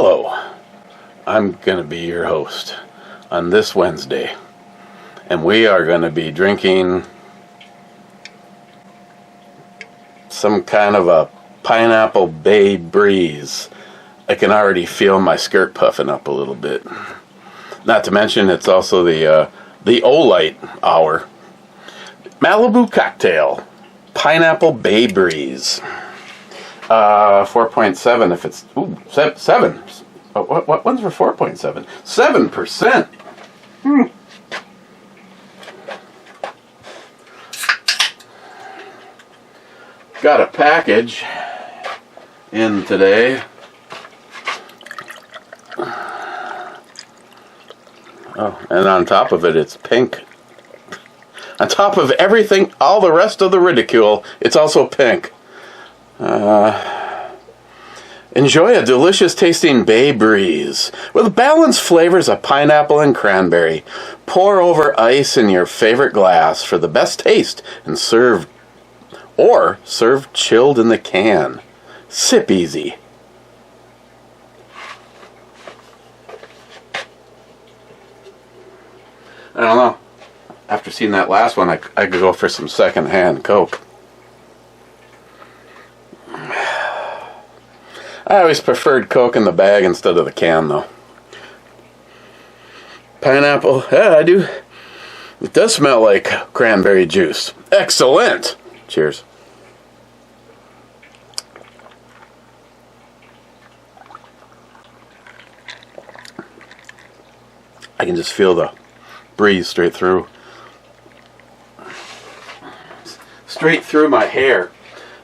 Hello, I'm going to be your host on this Wednesday, and we are going to be drinking some kind of a pineapple bay breeze. I can already feel my skirt puffing up a little bit. Not to mention it's also the Olight hour. Malibu cocktail, pineapple bay breeze. 4.7 if it's, 7. What one's for 4.7? 7%. Got a package in today. Oh, and on top of it, it's pink. On top of everything, all the rest of the ridicule, it's also pink. Enjoy a delicious tasting bay breeze with balanced flavors of pineapple and cranberry. Pour over ice in your favorite glass for the best taste and serve chilled in the can. Sip easy. I don't know. After seeing that last one, I could go for some second-hand Coke. I always preferred Coke in the bag instead of the can, though. Pineapple, yeah, I do. It does smell like cranberry juice. Excellent! Cheers. I can just feel the breeze straight through my hair.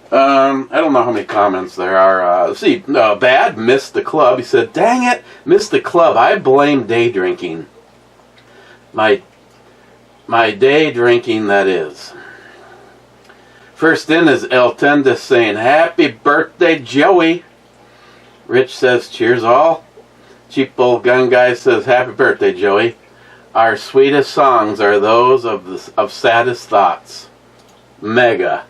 I don't know how many comments there are. Let's see. Bad missed the club. He said, "Dang it, missed the club. I blame day drinking. My day drinking, that is." First in is El Tenda saying, "Happy birthday, Joey." Rich says, "Cheers all." Cheap old gun guy says, "Happy birthday, Joey. Our sweetest songs are those of saddest thoughts." Mega.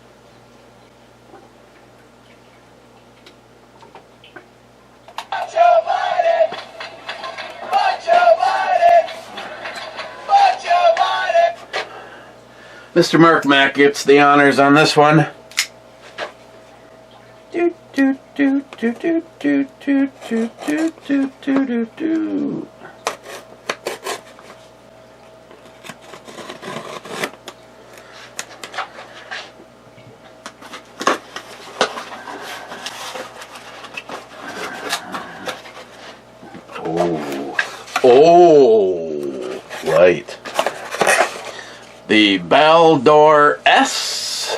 Mr. Mark Mack gets the honors on this one. Do do do do do do do do do do do do. Oh, right. The Baldor S.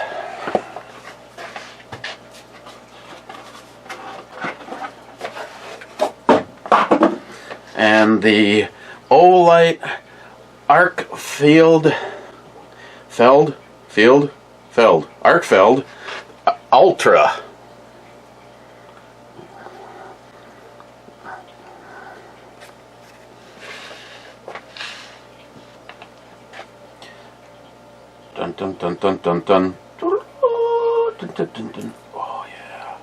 And the Olight Arkfeld Ultra. Dun dun dun dun dun dun. Dun dun dun dun. Oh yeah.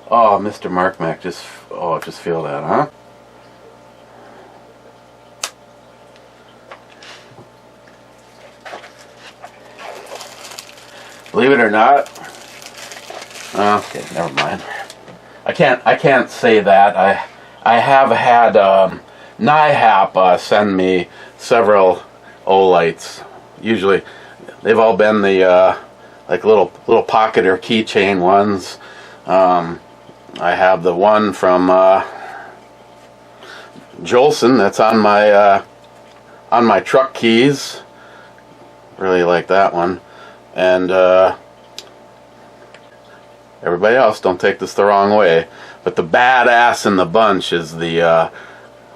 Oh, Mr. Mark Mac, just feel that, huh? Believe it or not. Okay, never mind. I can't say that. I have had NIHAP send me several Olights. Usually they've all been the like little pocket or keychain ones. I have the one from Jolson that's on my truck keys. Really like that one. And everybody else, don't take this the wrong way, but the badass in the bunch is the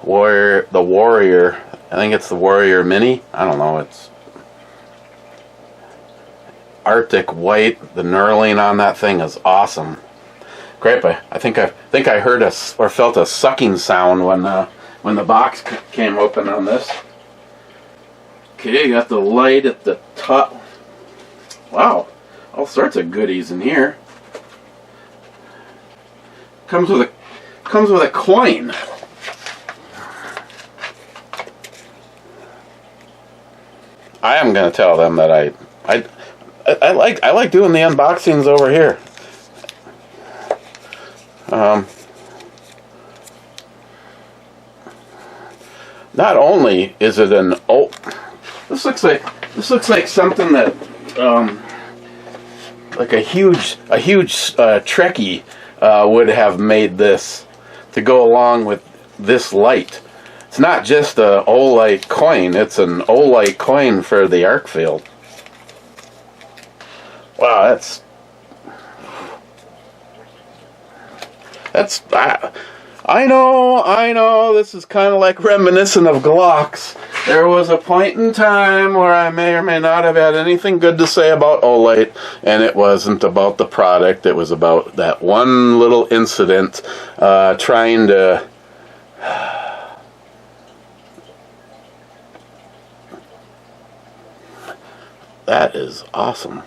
Warrior. I think it's the Warrior Mini. I don't know. It's Arctic white. The knurling on that thing is awesome. Great, but I think I heard or felt a sucking sound when the box came open on this. Okay, got the light at the top. Wow, all sorts of goodies in here. Comes with a coin. I am going to tell them that I like doing the unboxings over here. Not only is it an this looks like something that like a huge Trekkie would have made this to go along with this light. It's not just a Olight coin, it's an Olight coin for the arc field. Wow, I know, this is kind of like reminiscent of Glocks. There was a point in time where I may or may not have had anything good to say about Olight, and it wasn't about the product, it was about that one little incident trying to... That is awesome.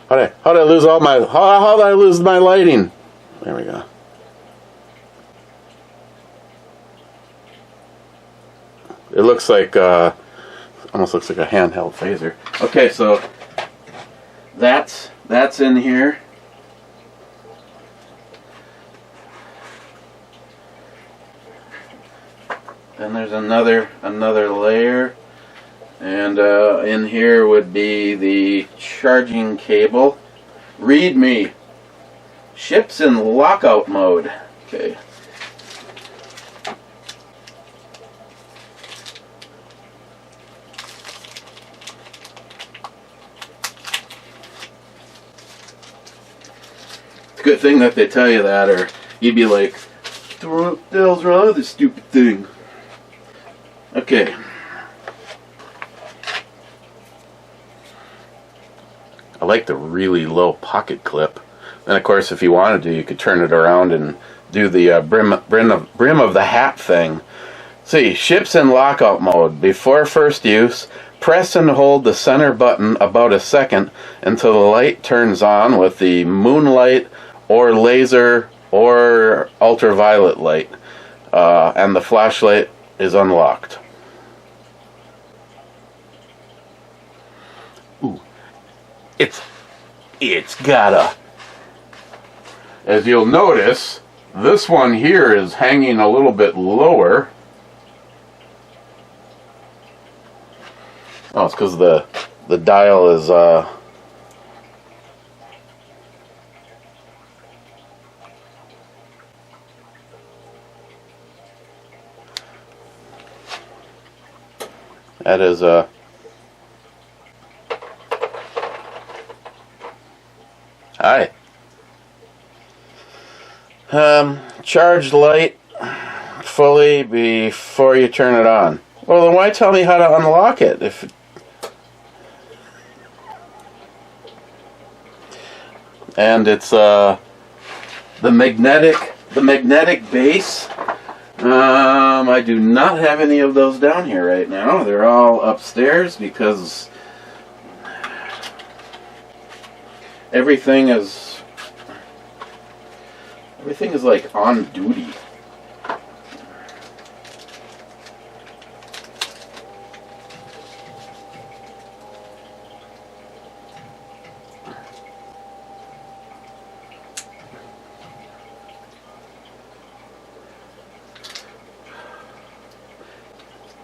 How did I lose all my... How did I lose my lighting? There we go. It looks like... almost looks like a handheld phaser. Okay, so... That's in here. Then there's another layer. And in here would be the charging cable. Read me. Ships in lockout mode. Okay. It's a good thing that they tell you that, or you'd be like, what the hell's wrong with this stupid thing? Okay. I like the really low pocket clip. And of course, if you wanted to, you could turn it around and do the brim of the hat thing. See, ships in lockout mode. Before first use, press and hold the center button about a second until the light turns on with the moonlight or laser or ultraviolet light, and the flashlight is unlocked. Ooh. It's got a... As you'll notice, this one here is hanging a little bit lower. Oh, it's because the dial is that is hi. Charge light fully before you turn it on. Well, then why tell me how to unlock it? And it's the magnetic base. I do not have any of those down here right now. They're all upstairs because everything is like on duty.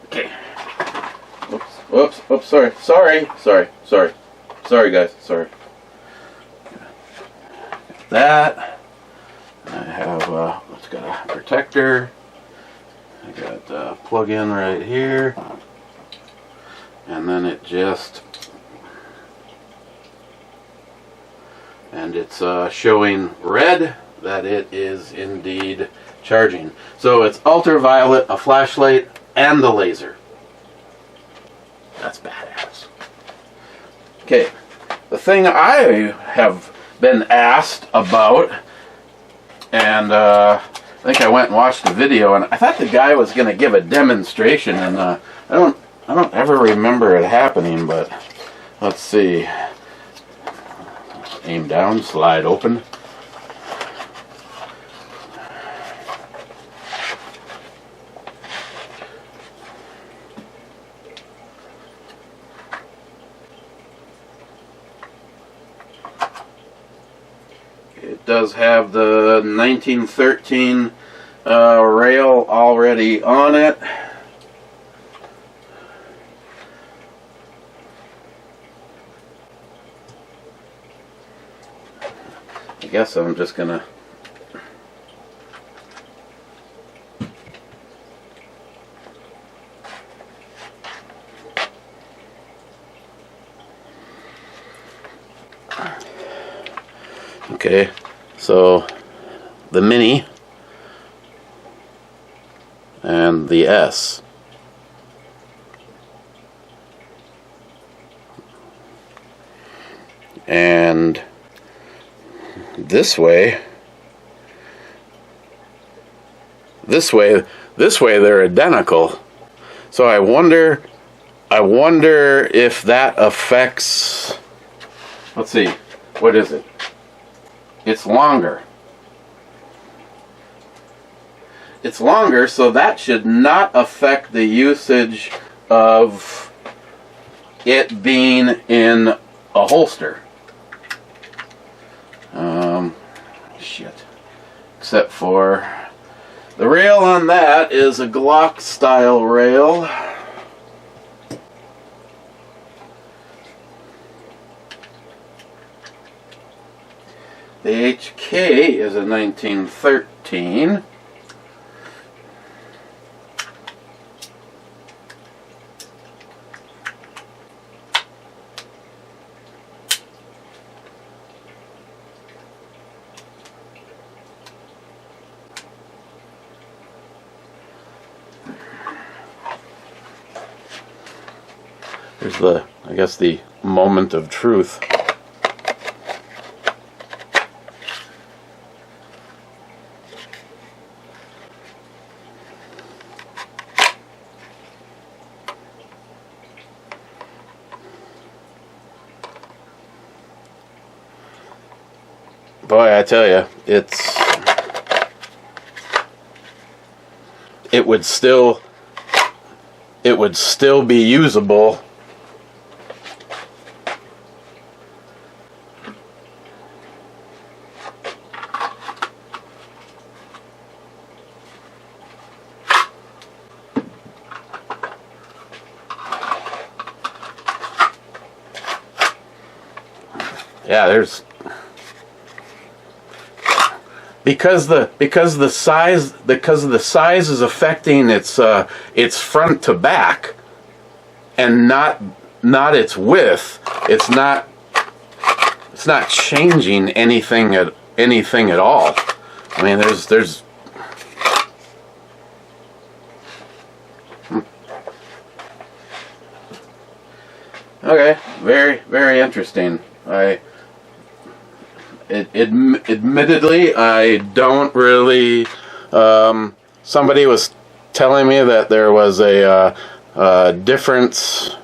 Okay. Oops, sorry, guys, sorry. That. I have, it's got a protector. I got a plug-in right here. And then it just... And it's showing red that it is indeed charging. So it's ultraviolet, a flashlight, and the laser. That's badass. Okay, the thing I have been asked about, and I think I went and watched a video, and I thought the guy was going to give a demonstration, and I don't ever remember it happening, but let's see. Aim down, slide open. does have the 1913 rail already on it. I guess I'm just gonna okay, so the Mini and the S. And this way they're identical. So I wonder if that affects, let's see, what is it? It's longer. It's longer, so that should not affect the usage of it being in a holster. Shit. Except for the rail on that is a Glock style rail. The HK is a 1913. Here's the, I guess, the moment of truth. Boy, I tell you, it would still be usable. Yeah, there's because the size is affecting its front to back and not its width. It's not changing anything at all. I mean, there's okay, very, very interesting. Admittedly, I don't really. Somebody was telling me that there was a difference,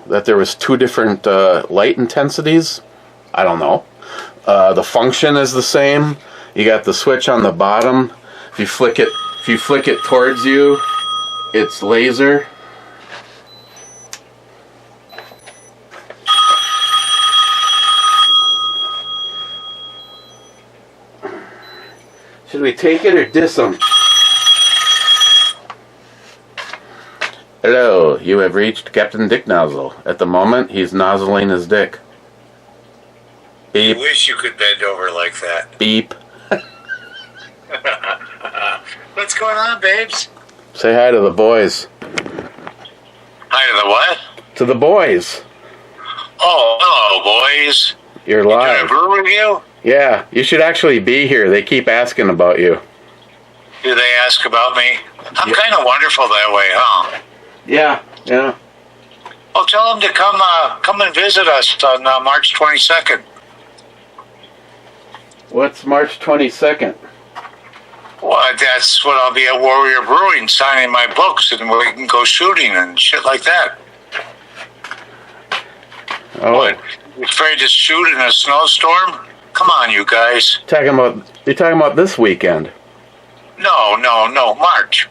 that there was two different light intensities. I don't know. The function is the same. You got the switch on the bottom. If you flick it towards you, it's laser. Should we take it or diss him? Hello, you have reached Captain Dick Nozzle. At the moment, he's nozzling his dick. Beep. I wish you could bend over like that. Beep. What's going on, babes? Say hi to the boys. Hi to the what? To the boys. Oh, hello, boys. You're live. Doing a brew review? Yeah, you should actually be here. They keep asking about you. Do they ask about me? I'm kind of wonderful that way, huh? Yeah. Well, tell them to come and visit us on March 22nd. What's March 22nd? Well, that's when I'll be at Warrior Brewing signing my books, and we can go shooting and shit like that. Oh. What? You afraid to shoot in a snowstorm? Come on, you guys. You're talking about this weekend? No, March.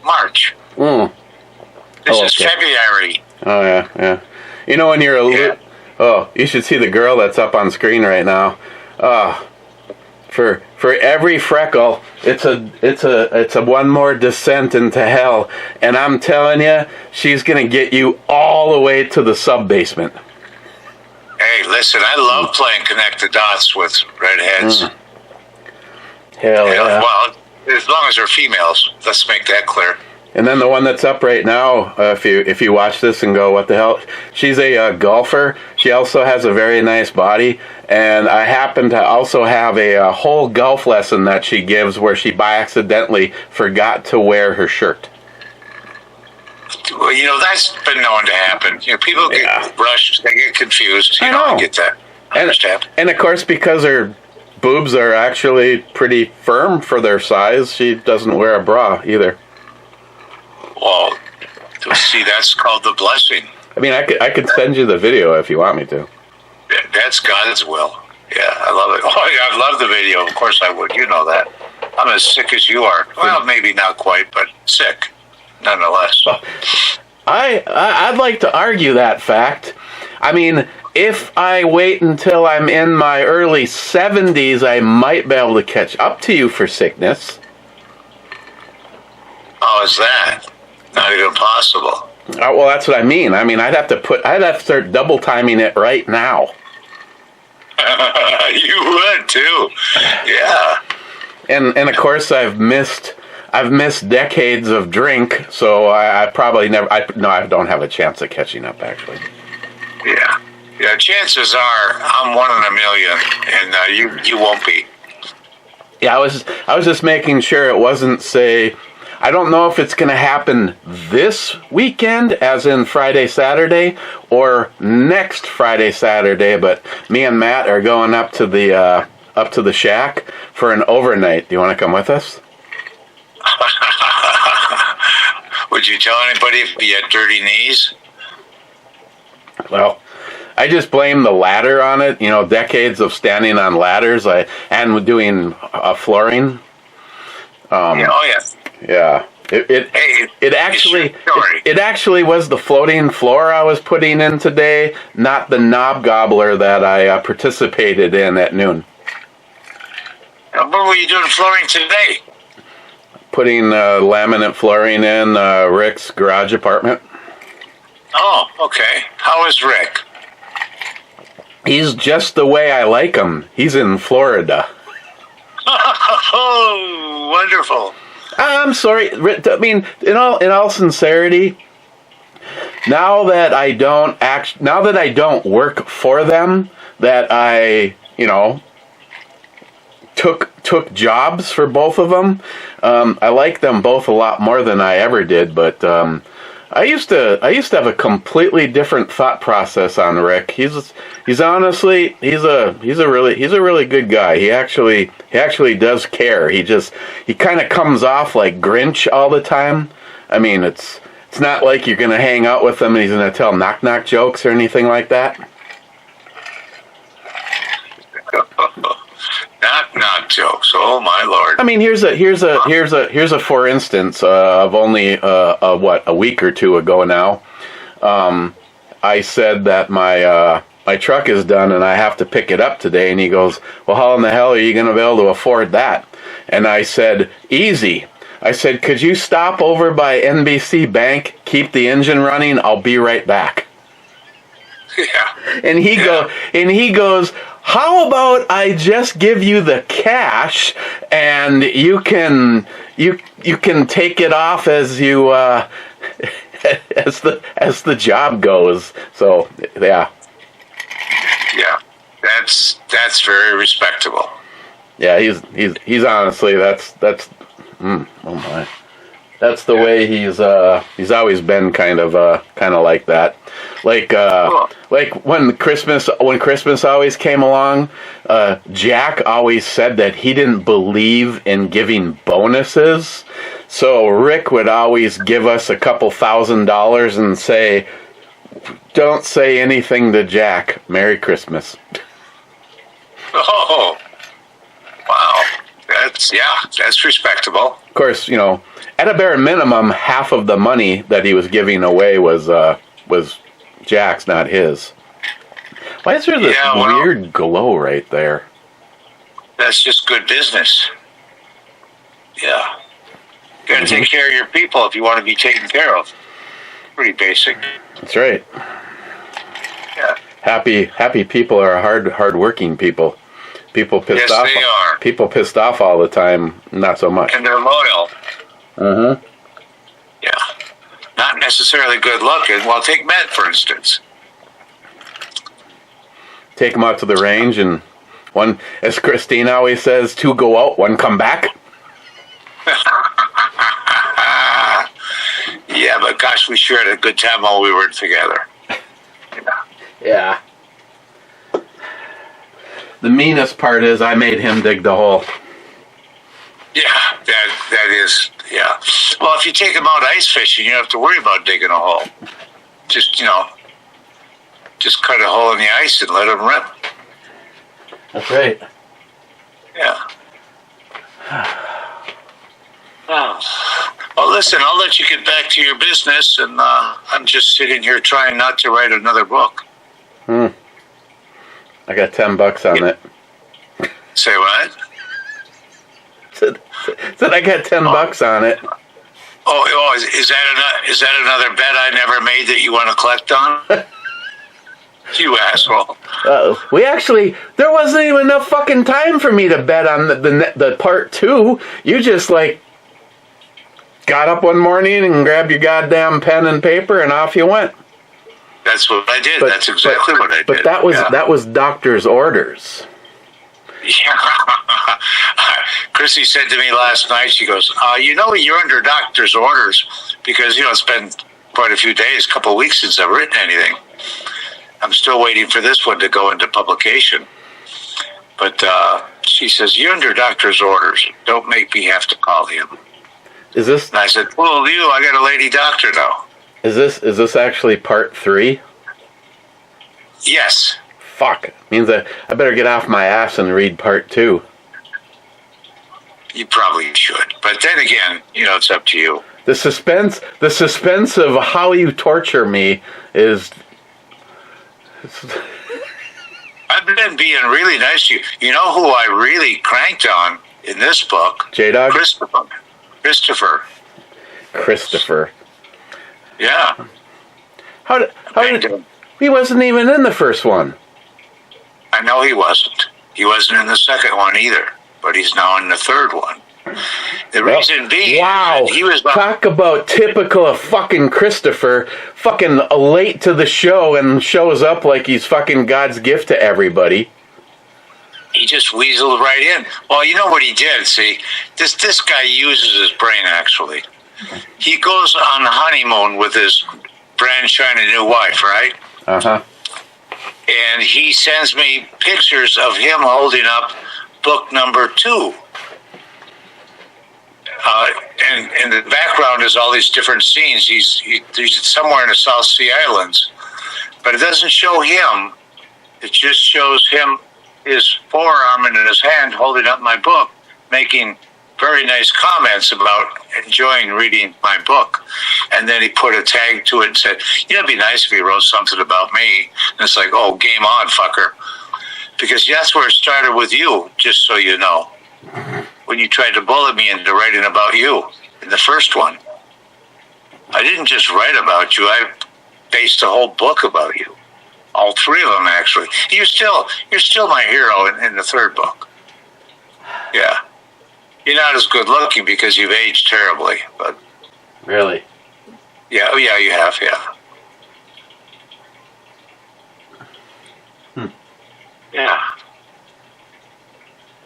This is okay. February. Oh, yeah. You know when you're Yeah. Oh, you should see the girl that's up on screen right now. For every freckle, it's a one more descent into hell, and I'm telling you, she's gonna get you all the way to the sub basement. Hey, listen, I love playing connect the dots with redheads. Hell yeah! Well, as long as they're females, let's make that clear. And then the one that's up right now, if you watch this and go, what the hell? She's a golfer. She also has a very nice body. And I happen to also have a whole golf lesson that she gives where she by accidentally forgot to wear her shirt. Well, that's been known to happen. People get rushed, they get confused. I know. I get that. I understand. And of course, because her boobs are actually pretty firm for their size, she doesn't wear a bra either. Well, see, that's called the blessing. I mean, I could send you the video if you want me to. That's God's will. Yeah, I love it. Oh, yeah, I love the video. Of course I would. You know that. I'm as sick as you are. Well, maybe not quite, but sick, nonetheless. I'd like to argue that fact. I mean, if I wait until I'm in my early 70s, I might be able to catch up to you for sickness. Oh, is that? Not even possible. Well, that's what I mean. I mean, I'd have to start double timing it right now. You would too. Yeah. And of course, I've missed decades of drink, so I probably never. I don't have a chance of catching up, actually. Yeah. Yeah. Chances are, I'm one in a million, and you won't be. Yeah, I was just making sure it wasn't, say. I don't know if it's going to happen this weekend, as in Friday, Saturday, or next Friday, Saturday. But me and Matt are going up to the shack for an overnight. Do you want to come with us? Would you tell anybody if you had dirty knees? Well, I just blame the ladder on it. Decades of standing on ladders. And doing flooring. Yeah, it actually was the floating floor I was putting in today, not the knob gobbler that I participated in at noon. What were you doing flooring today? Putting laminate flooring in Rick's garage apartment. Oh, okay. How is Rick? He's just the way I like him. He's in Florida. Oh, wonderful. I'm sorry. I mean, in all sincerity, now that I don't work for them, that I took jobs for both of them. I like them both a lot more than I ever did, but I used to have a completely different thought process on Rick. He's honestly a really good guy. He actually does care. He kind of comes off like Grinch all the time. I mean, it's not like you're gonna hang out with him and he's gonna tell knock jokes or anything like that. Knock jokes. Oh my lord. I mean, here's a for instance of only a week or two ago now. I said that my truck is done and I have to pick it up today, and he goes, "Well, how in the hell are you going to be able to afford that?" And I said, "Easy." I said, "Could you stop over by NBC Bank, keep the engine running? I'll be right back." Yeah. And he goes, "How about I just give you the cash and you can take it off as you as the job goes." So yeah. Yeah. That's very respectable. Yeah, he's honestly that's oh my. That's the way he's always been kind of like that. Like when Christmas always came along, Jack always said that he didn't believe in giving bonuses. So Rick would always give us a couple $1,000 and say, "Don't say anything to Jack. Merry Christmas." Oh, wow. That's respectable. Of course, at a bare minimum, half of the money that he was giving away was Jack's, not his. Why is there this weird glow right there? That's just good business. Yeah. You got to take care of your people if you want to be taken care of. Pretty basic. That's right. Yeah. Happy people are hard-working people. People pissed off. Yes, they are. People pissed off all the time, not so much. And they're loyal. Mm-hmm. Yeah. Not necessarily good looking. Well, take Matt, for instance. Take them out to the range, and one, as Christine always says, 2 go out, 1 come back. Yeah, but gosh, we sure had a good time while we were together. Yeah. The meanest part is I made him dig the hole. Yeah, that is, yeah. Well, if you take him out ice fishing, you don't have to worry about digging a hole. Just, just cut a hole in the ice and let him rip. That's right. Yeah. Well, listen, I'll let you get back to your business, and I'm just sitting here trying not to write another book. I got $10 on it. Say what? Said I got $10 on it. Oh, is that another bet I never made that you want to collect on? You asshole. We actually, there wasn't even enough fucking time for me to bet on the part 2. You just got up one morning and grabbed your goddamn pen and paper and off you went. That's what I did. That's exactly what I did. But that was doctor's orders. Yeah. Chrissy said to me last night, she goes, you're under doctor's orders because, it's been quite a few days, a couple of weeks since I've written anything. I'm still waiting for this one to go into publication. But she says, you're under doctor's orders. Don't make me have to call him. Is this? And I said, well, I got a lady doctor now. Is this actually part 3? Yes. Fuck. Means I better get off my ass and read part 2. You probably should. But then again, it's up to you. The suspense of how you torture me is... I've been being really nice to you. You know who I really cranked on in this book? J-Dog? Christopher. Yeah. How did he wasn't even in the first one? I know he wasn't. He wasn't in the second one either, but he's now in the third one. The reason being, wow, he was talk about typical of fucking Christopher, fucking late to the show and shows up like he's fucking God's gift to everybody. He just weaseled right in. Well, you know what he did? See, this guy uses his brain, actually. He goes on honeymoon with his brand shiny new wife, right? Uh-huh. And he sends me pictures of him holding up book number 2. And the background is all these different scenes. He's somewhere in the South Sea Islands. But it doesn't show him. It just shows him, his forearm and his hand holding up my book, making very nice comments about enjoying reading my book. And then he put a tag to it and said, it'd be nice if he wrote something about me. And it's like, oh, game on, fucker. Because that's where it started with you, just so you know. When you tried to bully me into writing about you in the first one. I didn't just write about you, I based a whole book about you. All 3 of them, actually. You're still my hero in the third book. Yeah. You're not as good looking because you've aged terribly, but... Really? Yeah, you have, yeah. Yeah.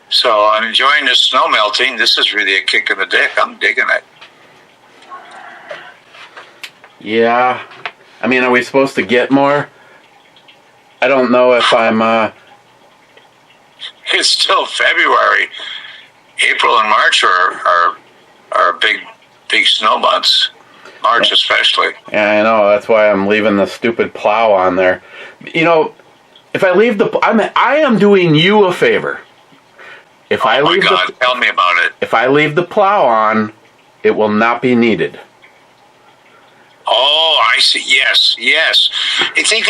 So I'm enjoying this snow melting. This is really a kick in the dick. I'm digging it. Yeah. I mean, are we supposed to get more? I don't know if I'm, It's still February. April and March are big snow months. March especially. Yeah, I know. That's why I'm leaving the stupid plow on there. If I leave I am doing you a favor. Oh my God, tell me about it. If I leave the plow on, it will not be needed. Oh, I see. Yes. And think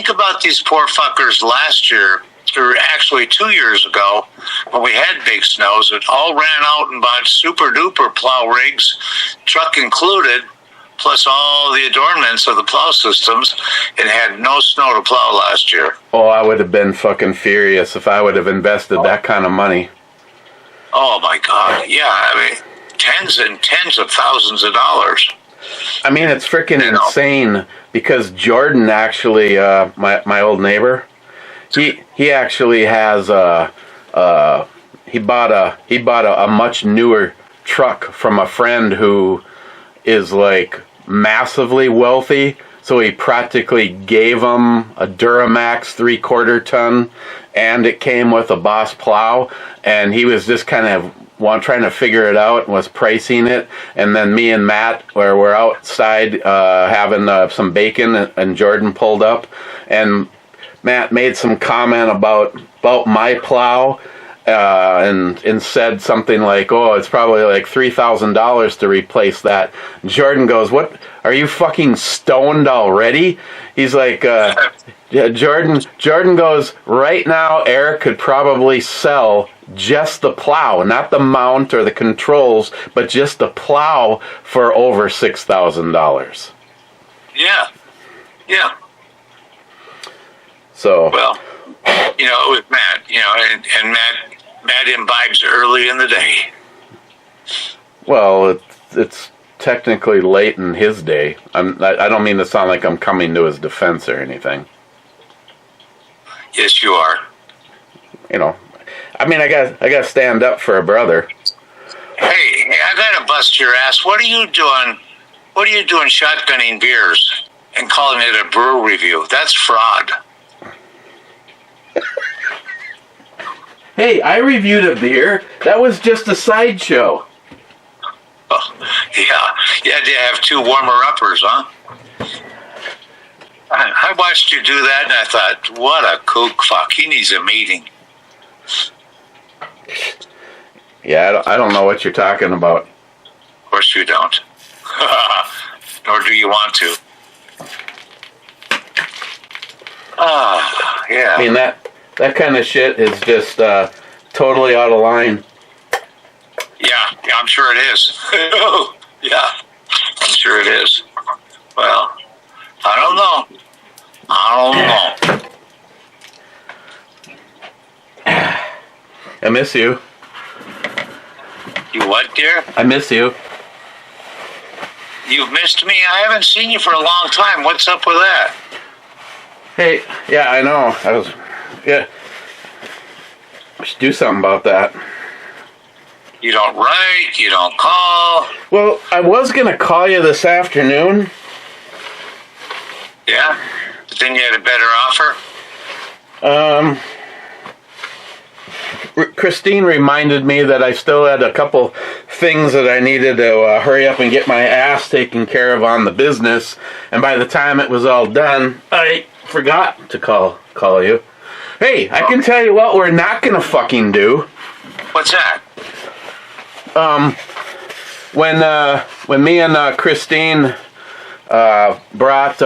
about these poor fuckers last year or actually 2 years ago, when we had big snows, it all ran out and bought super duper plow rigs, truck included, plus all the adornments of the plow systems, and had no snow to plow last year. Oh, I would have been fucking furious if I would have invested that kind of money. Oh my God, yeah, I mean, tens and tens of thousands of dollars. I mean, it's freaking insane because Jordan actually, my old neighbor, he actually has he bought a much newer truck from a friend who is like massively wealthy. So he practically gave him a Duramax 3/4 ton, and it came with a Boss plow, and he was just kind of trying to figure it out and was pricing it. And then me and Matt, where we're outside having some bacon, and Jordan pulled up, and Matt made some comment about my plow, and said something like, "Oh, it's probably like $3,000 to replace that." Jordan goes, "What? Are you fucking stoned already?" He's like, yeah, Jordan goes, "Right now, Eric could probably sell just the plow, not the mount or the controls, but just the plow for over $6,000. Yeah. Yeah. So. Well, you know, with Matt, you know, and Matt imbibes early in the day. Well, it's technically late in his day. I don't mean to sound like I'm coming to his defense or anything. Yes, you are. You know, I mean, I got to stand up for a brother. Hey, I gotta bust your ass. What are you doing? What are you doing shotgunning beers and calling it a brew review? That's fraud. Hey, I reviewed a beer. That was just a sideshow. Oh, yeah, you had to have two warmer-uppers, huh? I watched you do that, and I thought, what a kook fuck. He needs a meeting. Yeah, I don't know what you're talking about. Of course you don't. Nor do you want to. Yeah. I mean, that kind of shit is just totally out of line. Yeah, I'm sure it is. Yeah, I'm sure it is. Well, I don't know. I miss you. You what, dear? I miss you. You've missed me? I haven't seen you for a long time. What's up with that? Hey, yeah, I know. Yeah. We should do something about that. You don't write, you don't call. Well, I was going to call you this afternoon. Yeah? But then you had a better offer? Christine reminded me that I still had a couple things that I needed to hurry up and get my ass taken care of on the business. And by the time it was all done, I forgot to call you. Hey, I can tell you what we're not going to fucking do. What's that? When me and Christine brought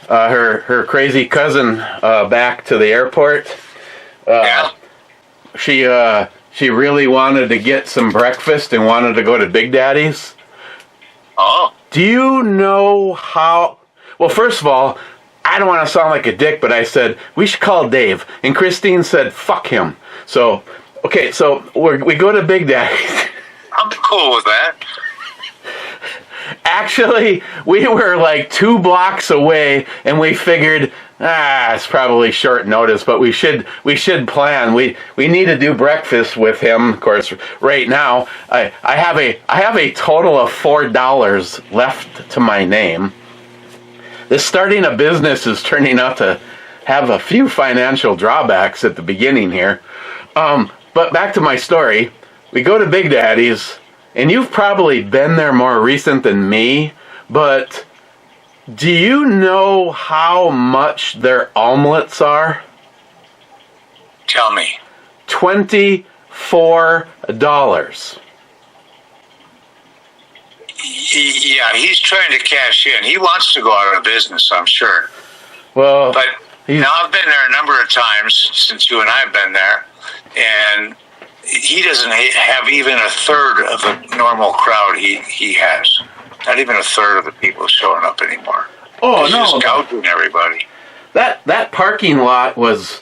her crazy cousin back to the airport, Yeah? she really wanted to get some breakfast and wanted to go to Big Daddy's. Oh? Do you know how... Well, first of all, I don't want to sound like a dick, but I said, we should call Dave. And Christine said, fuck him. So, okay, so we go to Big Daddy's. I'm cool with that. Actually, we were like 2 blocks away, and we figured, it's probably short notice, but we should plan. We need to do breakfast with him. Of course, right now I have a total of $4 left to my name. This starting a business is turning out to have a few financial drawbacks at the beginning here. But back to my story. We go to Big Daddy's, and you've probably been there more recent than me, but do you know how much their omelets are? Tell me. $24. Yeah, he's trying to cash in. He wants to go out of business, I'm sure. Well, But Now, I've been there a number of times since you and I have been there, and he doesn't have even a third of the normal crowd he has. Not even a third of the people showing up anymore. Oh, He's no. just gouging everybody. That parking lot was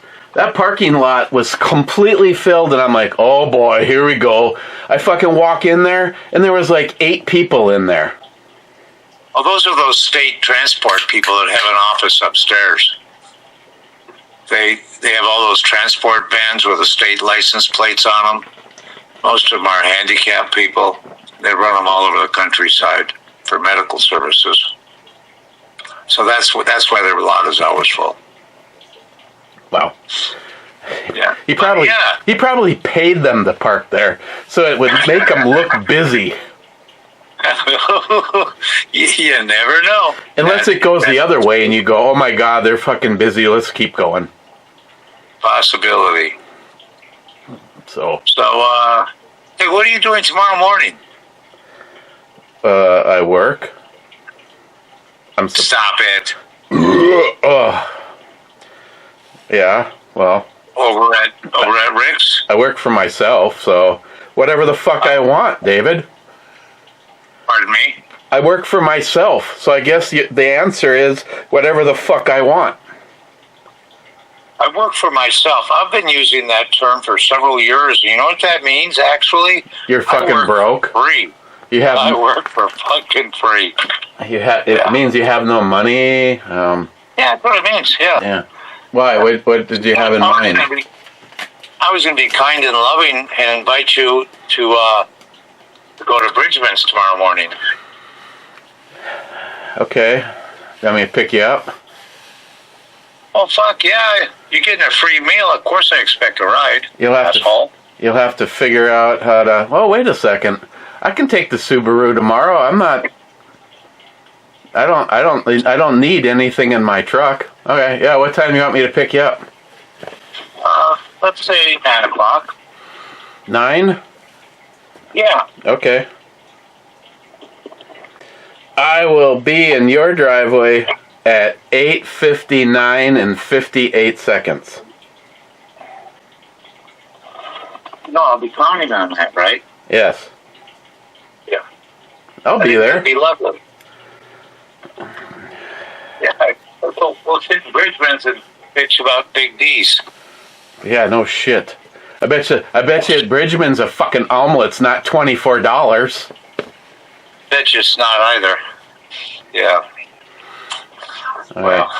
completely filled, and I'm like, oh boy, here we go. I fucking walk in there, and there was like 8 people in there. Well, those are those state transport people that have an office upstairs. They have all those transport vans with the state license plates on them. Most of them are handicapped people. They run them all over the countryside for medical services. So that's why their lot is always full. Wow. Yeah. He probably paid them to park there, so it would make them look busy. You never know. Unless it goes the other way and you go, oh my God, they're fucking busy, let's keep going. Possibility. So, hey, what are you doing tomorrow morning? I work. Stop it. Yeah, well. Over at Rick's? I work for myself, so whatever the fuck I want, David. Pardon me? I work for myself, so I guess the answer is whatever the fuck I want. I work for myself. I've been using that term for several years. You know what that means, actually? You're fucking broke. Free. I work for fucking free. It means you have no money. Yeah, that's what it means. Yeah. Yeah. Why? What did you have in mind? I was going to be kind and loving and invite you to go to Bridgman's tomorrow morning. Okay. You want me to pick you up? Oh, fuck yeah. You're getting a free meal. Of course I expect a ride. You'll have to figure out how to... Oh, wait a second. I can take the Subaru tomorrow. I don't need anything in my truck. Okay, yeah, what time do you want me to pick you up? Let's say 9 o'clock. 9? Yeah. Okay. I will be in your driveway at 8:59 and 58 seconds. No, I'll be counting on that, right? Yes. Yeah. I'll be there. It'd be lovely. Yeah, we'll sit in Bridgman's and bitch about Big D's. Yeah, no shit. I bet you at Bridgman's a fucking omelet's not $24. Bet you it's not either. Yeah. Well.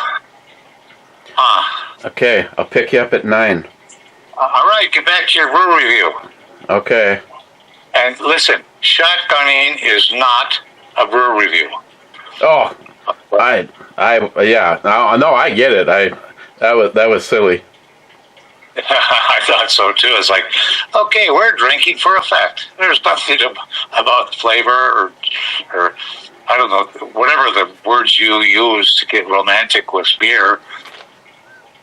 Okay, I'll pick you up at 9. All right, get back to your brew review. Okay. And listen, shotgunning is not a brew review. Oh, yeah. No, I get it. That was silly. I thought so too. It's like, okay, we're drinking for effect. There's nothing about flavor or I don't know, whatever the words you use to get romantic with beer.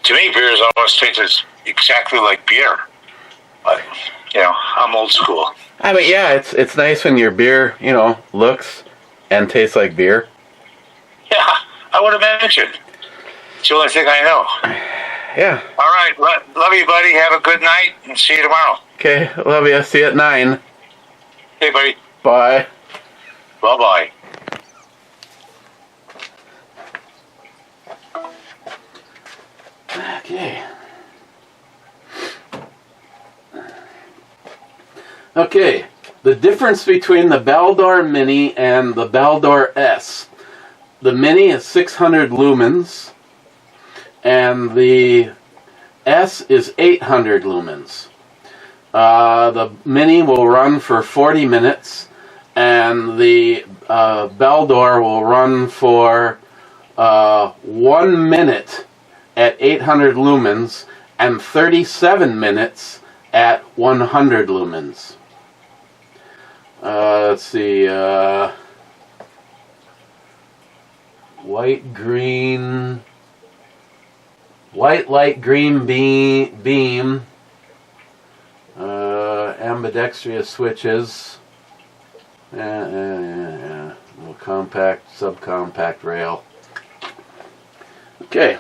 To me, beer has always tasted exactly like beer. But, I'm old school. I mean, yeah, it's nice when your beer, looks and tastes like beer. Yeah, I would imagine. It's the only thing I know. Yeah. All right, love you, buddy. Have a good night, and see you tomorrow. Okay, love you. See you at 9. Hey, buddy. Bye. Bye-bye. Okay, the difference between the Baldor Mini and the Baldor S. The Mini is 600 lumens, and the S is 800 lumens. The Mini will run for 40 minutes, and the Baldor will run for 1 minute at 800 lumens and 37 minutes at 100 lumens. Let's see, white, light, green beam, ambidextrous switches, little compact, subcompact rail. Okay.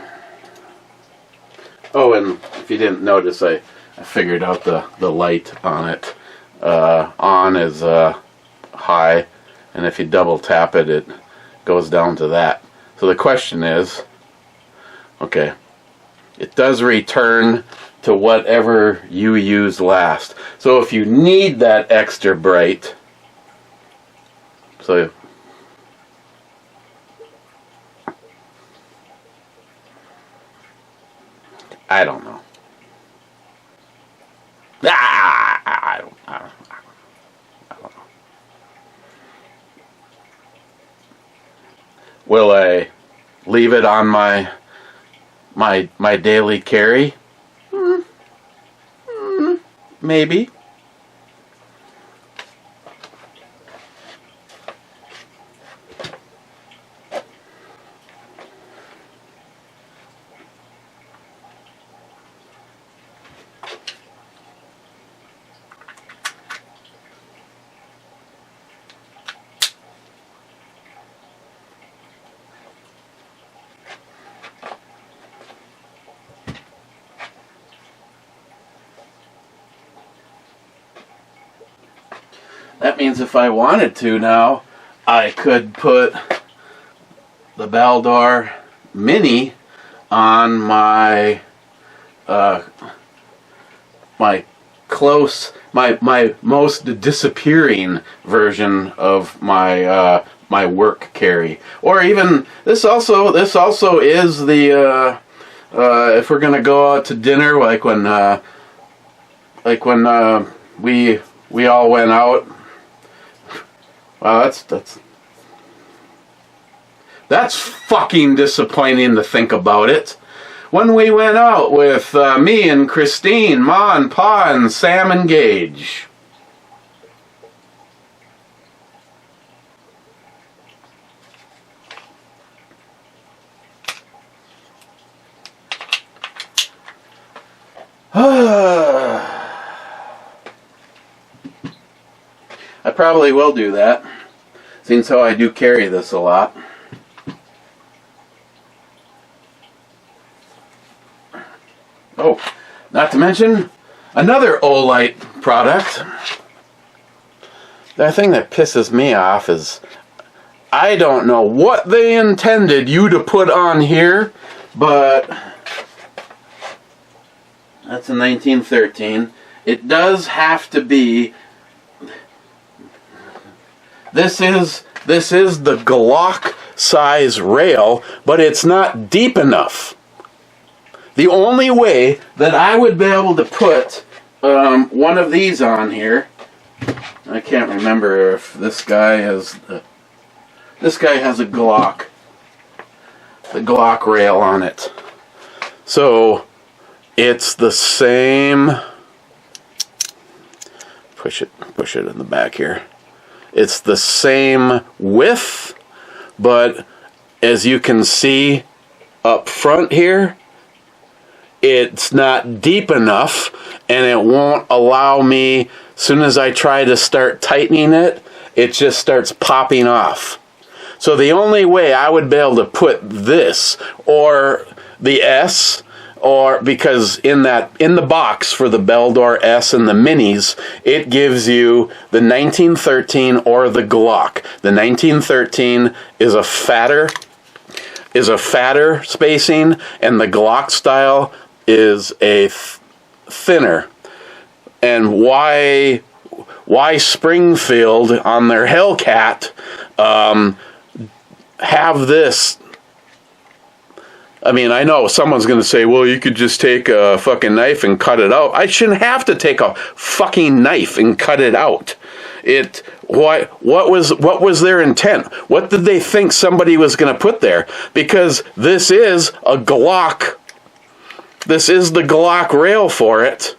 Oh, and if you didn't notice, I figured out the light on it. On is high, and if you double tap it, it goes down to that. So the question is, okay, it does return to whatever you used last. So if you need that extra bright, so I don't know. I don't know. Will I leave it on my daily carry? Maybe. That means if I wanted to now, I could put the Baldor Mini on my my most disappearing version of my my work carry. Or even this also is the if we're gonna go out to dinner, like when we all went out. Wow, that's fucking disappointing to think about it. When we went out with me and Christine, Ma and Pa, and Sam and Gage. I probably will do that, since how I do carry this a lot. Oh, not to mention another Olight product. The thing that pisses me off is I don't know what they intended you to put on here, but that's a 1913. It does have to be. This is the Glock size rail, but it's not deep enough. The only way that I would be able to put one of these on here, I can't remember if this guy has a Glock, the Glock rail on it. So it's the same. Push it in the back here. It's the same width, but as you can see up front here, it's not deep enough, and it won't allow me, as soon as I try to start tightening it, it just starts popping off. So the only way I would be able to put this, or the S, or because in the box for the Baldor S and the Minis, it gives you the 1913 or the Glock. The 1913 is a fatter spacing, and the Glock style is a thinner. And why Springfield on their Hellcat have this? I mean, I know someone's going to say, well, you could just take a fucking knife and cut it out. I shouldn't have to take a fucking knife and cut it out. What was their intent? What did they think somebody was going to put there? Because this is a Glock. This is the Glock rail for it.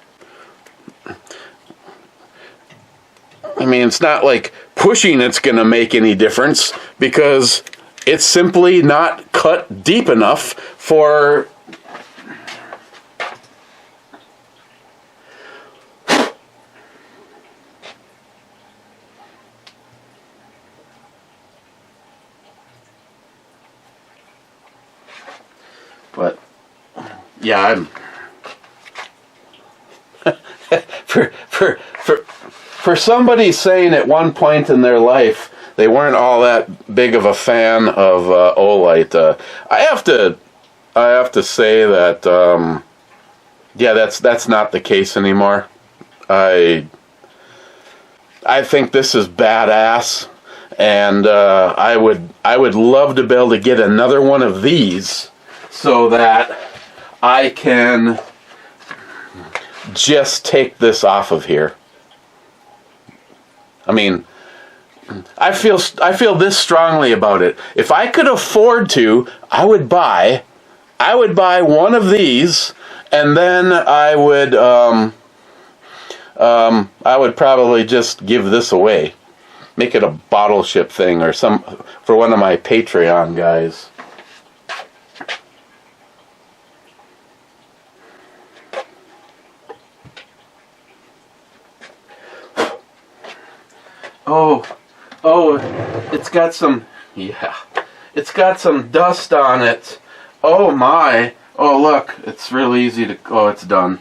I mean, it's not like pushing it's going to make any difference, because it's simply not cut deep enough for. But yeah, for somebody saying at one point in their life they weren't all that big of a fan of Olight, I have to say that yeah, that's not the case anymore. I think this is badass, and I would love to be able to get another one of these so that I can just take this off of here. I mean, I feel this strongly about it. If I could afford to, I would buy one of these, and then I would probably just give this away, make it a bottle ship thing or some for one of my Patreon guys. Oh, it's got some, yeah, it's got some dust on it. Oh my, oh look, it's real easy to, oh, it's done.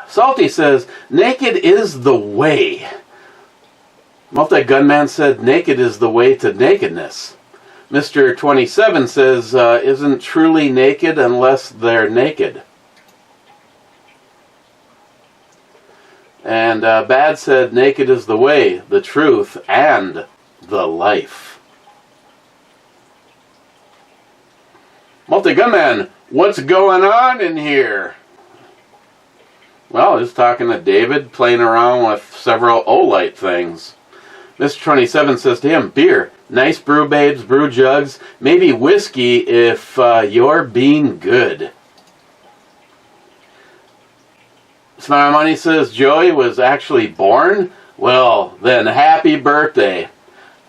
Salty says, naked is the way. Multi-Gunman said, naked is the way to nakedness. Mr. 27 says, isn't truly naked unless they're naked. And Bad said, naked is the way, the truth, and the life. Multi-Gunman, what's going on in here? Well, just talking to David, playing around with several Olight things. Mr. 27 says to him, beer, nice brew babes, brew jugs, maybe whiskey if you're being good. Smile Money says, Joey was actually born? Well, then happy birthday.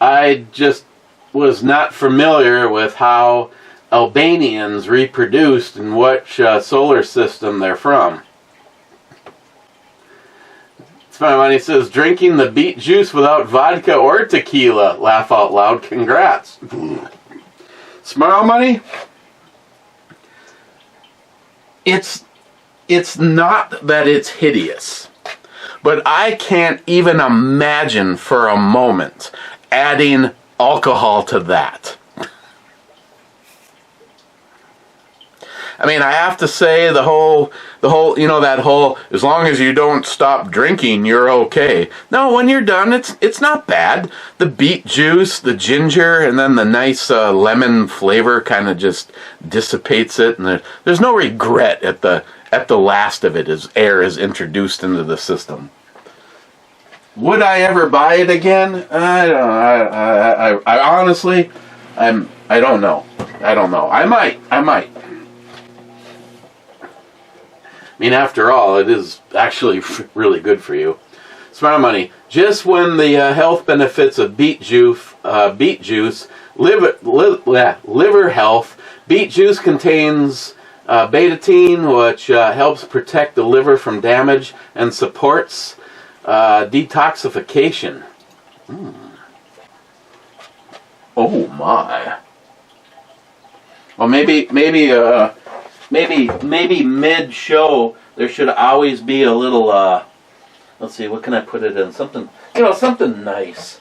I just was not familiar with how Albanians reproduced and which solar system they're from. Smile Money says, drinking the beet juice without vodka or tequila. Laugh out loud. Congrats. Smile Money, it's not that it's hideous, but I can't even imagine for a moment adding alcohol to that. I mean, I have to say the whole, you know, that whole, as long as you don't stop drinking, you're okay. No, when you're done, it's not bad. The beet juice, the ginger, and then the nice lemon flavor kind of just dissipates it, and there's no regret at the last of it as air is introduced into the system. Would I ever buy it again? I don't know. I honestly, I don't know. I might. I mean, after all, it is actually really good for you. Smart Money. Just when the health benefits of beet juice, liver health. Beet juice contains betaine, which helps protect the liver from damage and supports detoxification. Oh my. Well, maybe mid-show there should always be a little, let's see, what can I put it in? Something, something nice.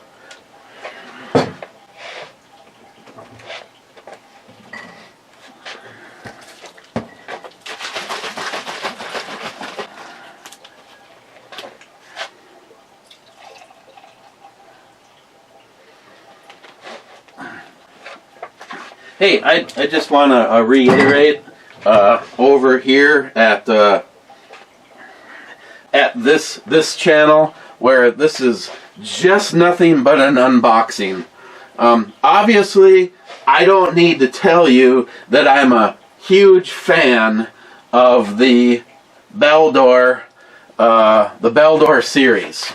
Hey, I just want to reiterate over here at this channel where this is just nothing but an unboxing. Obviously, I don't need to tell you that I'm a huge fan of the Beldor series.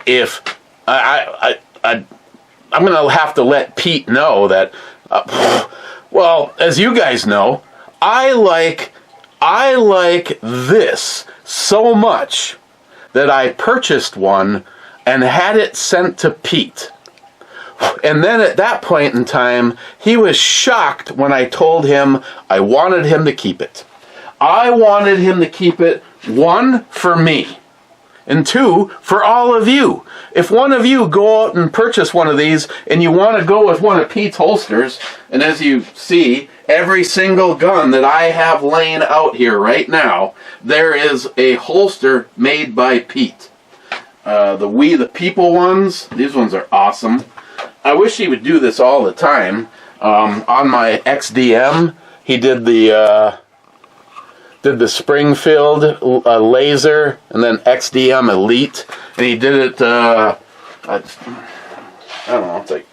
If I'm going to have to let Pete know that, well, as you guys know, I like this so much that I purchased one and had it sent to Pete. And then at that point in time, he was shocked when I told him I wanted him to keep it. I wanted him to keep it, 1, for me, and 2, for all of you. If one of you go out and purchase one of these and you want to go with one of Pete's holsters, and as you see, every single gun that I have laying out here right now, there is a holster made by Pete. The We the People ones, these ones are awesome. I wish he would do this all the time. On my XDM, he did the Springfield laser and then XDM Elite, and he did it. I don't know. It's like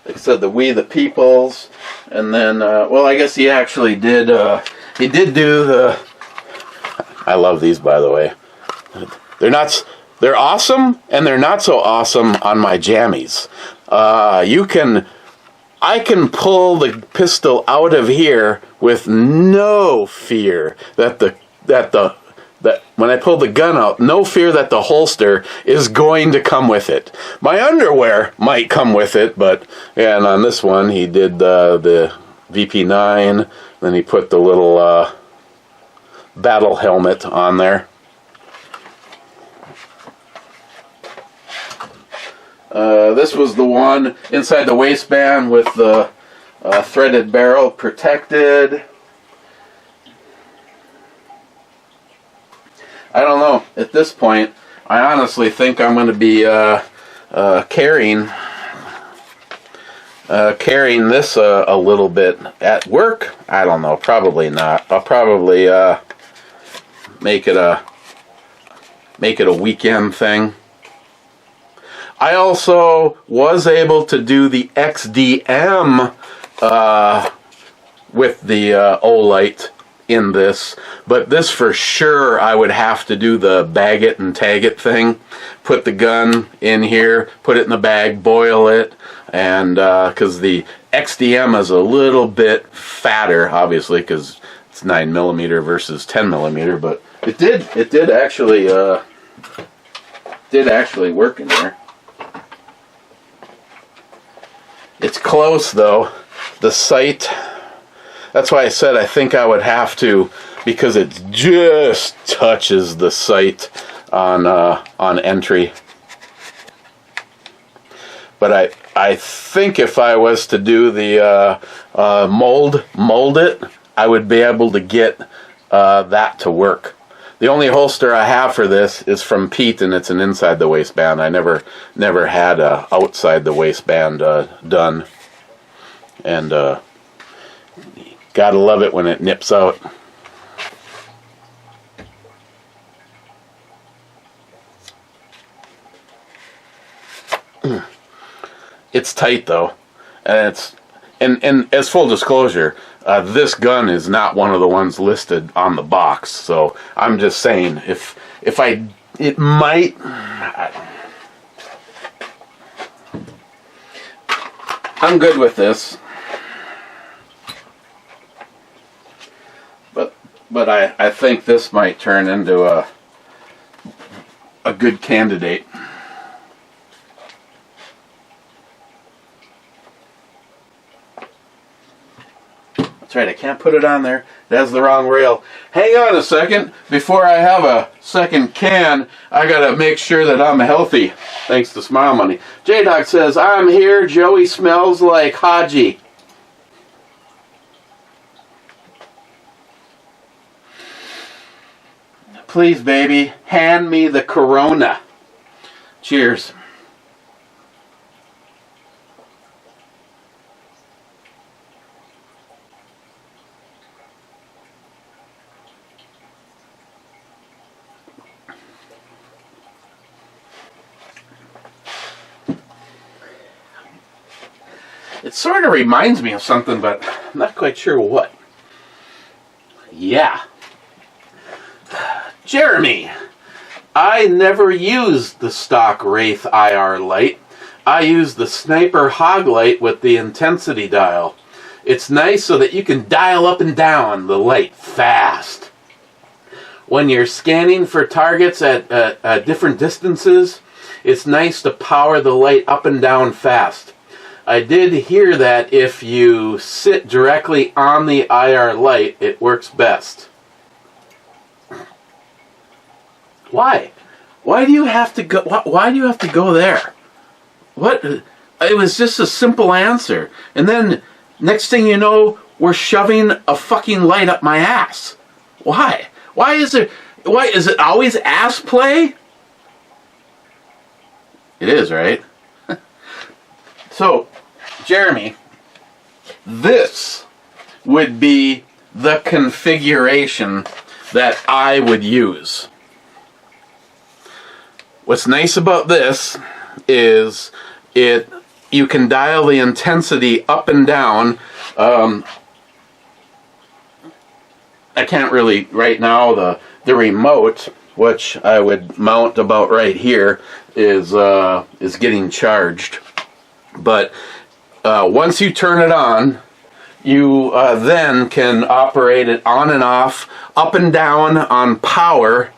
I said, the We the Peoples, and then well, I guess he actually did. He did do the. I love these, by the way. They're awesome, and they're not so awesome on my jammies. I can pull the pistol out of here with no fear that when I pull the gun out, no fear that the holster is going to come with it. My underwear might come with it, and on this one he did the VP9, then he put the little battle helmet on there. This was the one inside the waistband with the threaded barrel protected. I don't know. At this point, I honestly think I'm going to be carrying this a little bit at work. I don't know. Probably not. I'll probably make it a weekend thing. I also was able to do the XDM with the Olight in this, but this for sure I would have to do the bag it and tag it thing. Put the gun in here, put it in the bag, boil it, and because the XDM is a little bit fatter, obviously, because it's 9mm versus 10mm, but it did actually work in there. It's close though. The sight. That's why I said I think I would have to, because it just touches the sight on entry. But I think if I was to do the mold it, I would be able to get that to work. The only holster I have for this is from Pete, and it's an inside the waistband. I never had a outside the waistband done, and gotta love it when it nips out. It's tight though, and and as full disclosure, this gun is not one of the ones listed on the box. So I'm just saying, it might. I'm good with this, but I think this might turn into a good candidate. That's right, I can't put it on there. It has the wrong rail. Hang on a second. Before I have a second can, I gotta make sure that I'm healthy. Thanks to Smile Money. J-Doc says, I'm here. Joey smells like Haji. Please, baby, hand me the Corona. Cheers. It sort of reminds me of something, but I'm not quite sure what. Yeah. Jeremy, I never used the stock Wraith IR light. I used the Sniper Hog light with the intensity dial. It's nice so that you can dial up and down the light fast. When you're scanning for targets at different distances, it's nice to power the light up and down fast. I did hear that if you sit directly on the IR light, it works best. Why? Why do you have to go? Why do you have to go there? What? It was just a simple answer, and then next thing you know, we're shoving a fucking light up my ass. Why? Why is it always ass play? It is, right? So, Jeremy, this would be the configuration that I would use. What's nice about this is you can dial the intensity up and down. I can't really right now. The remote, which I would mount about right here, is getting charged. But once you turn it on, you then can operate it on and off, up and down on power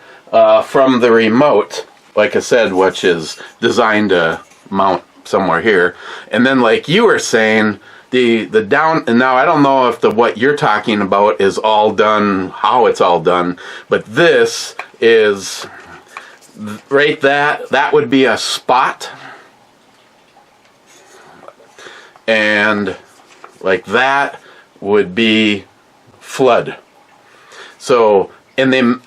from the remote. Like I said, which is designed to mount somewhere here. And then, like you were saying, the down, and now I don't know if what you're talking about is all done, how it's all done, but this is right, that would be a spot, and like that would be flood. So, and then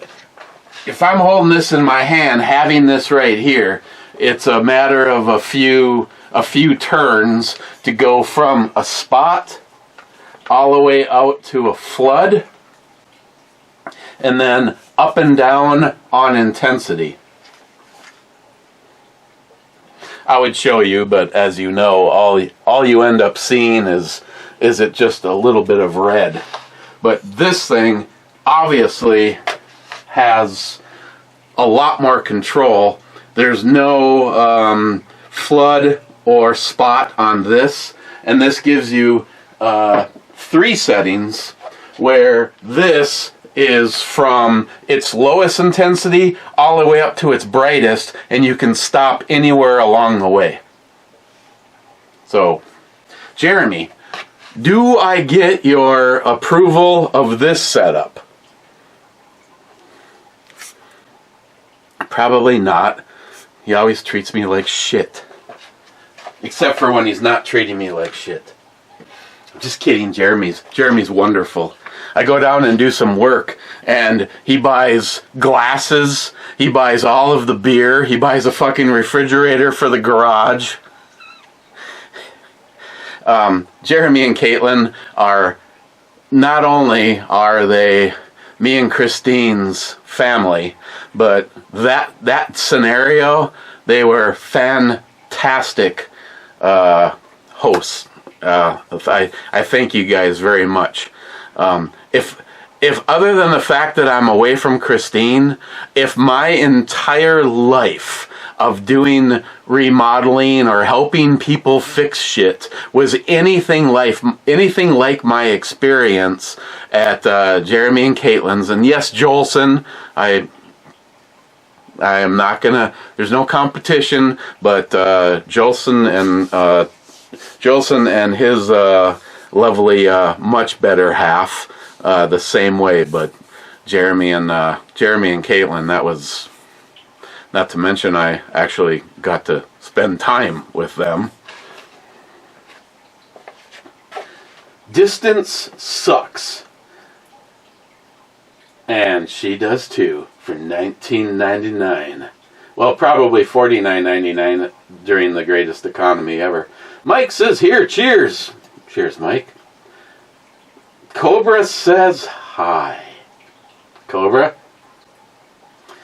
if I'm holding this in my hand, having this right here, it's a matter of a few turns to go from a spot all the way out to a flood, and then up and down on intensity. I would show you, but as you know, all you end up seeing is it just a little bit of red. But this thing obviously has a lot more control. There's no flood or spot on this, and this gives you 3 settings, where this is from its lowest intensity all the way up to its brightest, and you can stop anywhere along the way. So, Jeremy, do I get your approval of this setup? Probably not. He always treats me like shit. Except for when he's not treating me like shit. I'm just kidding, Jeremy's wonderful. I go down and do some work, and he buys glasses, he buys all of the beer, he buys a fucking refrigerator for the garage. Jeremy and Caitlin are, not only are they me and Christine's family, but that scenario, they were fantastic hosts. I thank you guys very much. If other than the fact that I'm away from Christine, if my entire life of doing remodeling or helping people fix shit was anything like my experience at Jeremy and Caitlin's, and yes, Jolson, I am not gonna. There's no competition, but Jolson and his lovely, much better half, the same way. But Jeremy and Caitlin, that was. Not to mention, I actually got to spend time with them. Distance sucks. And she does too, for $19.99. Well, probably $49.99 during the greatest economy ever. Mike says here, cheers. Cheers, Mike. Cobra says hi. Cobra?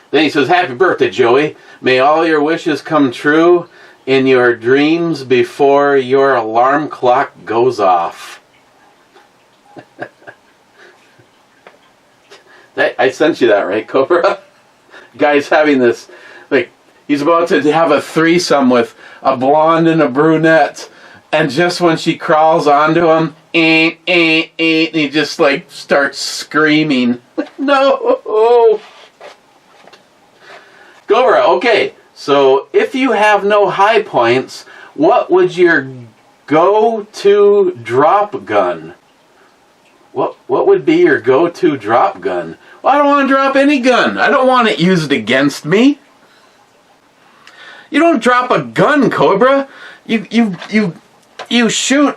Then he says, happy birthday, Joey. May all your wishes come true in your dreams before your alarm clock goes off. I sent you that, right, Cobra? Guy's having this, like, he's about to have a threesome with a blonde and a brunette, and just when she crawls onto him, and he just like starts screaming. No! Cobra, okay, so if you have no high points, what would your go-to drop gun? What would be your go-to drop gun? Well, I don't want to drop any gun. I don't want it used against me. You don't drop a gun, Cobra. You shoot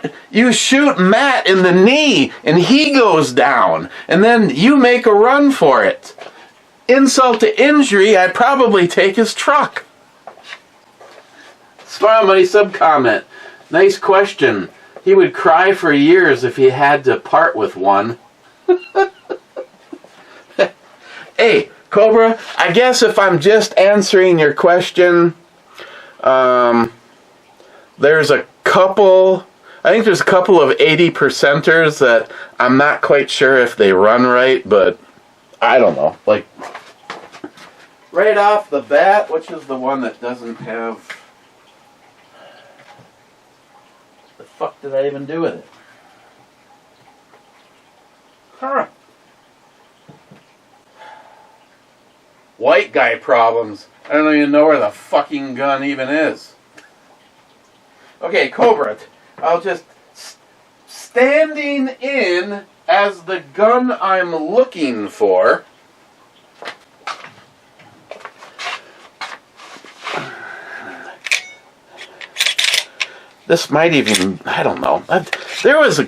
Matt in the knee and he goes down, and then you make a run for it. Insult to injury, I'd probably take his truck. Smile Money sub-comment. Nice question. He would cry for years if he had to part with one. Hey, Cobra, I guess if I'm just answering your question, there's a couple of 80%ers that I'm not quite sure if they run right, but I don't know. Like, right off the bat, which is the one that doesn't have... The fuck did I even do with it? Huh. White guy problems. I don't even know where the fucking gun even is. Okay, Cobra, I'll just... Standing in as the gun I'm looking for... This might even... I don't know. There was a...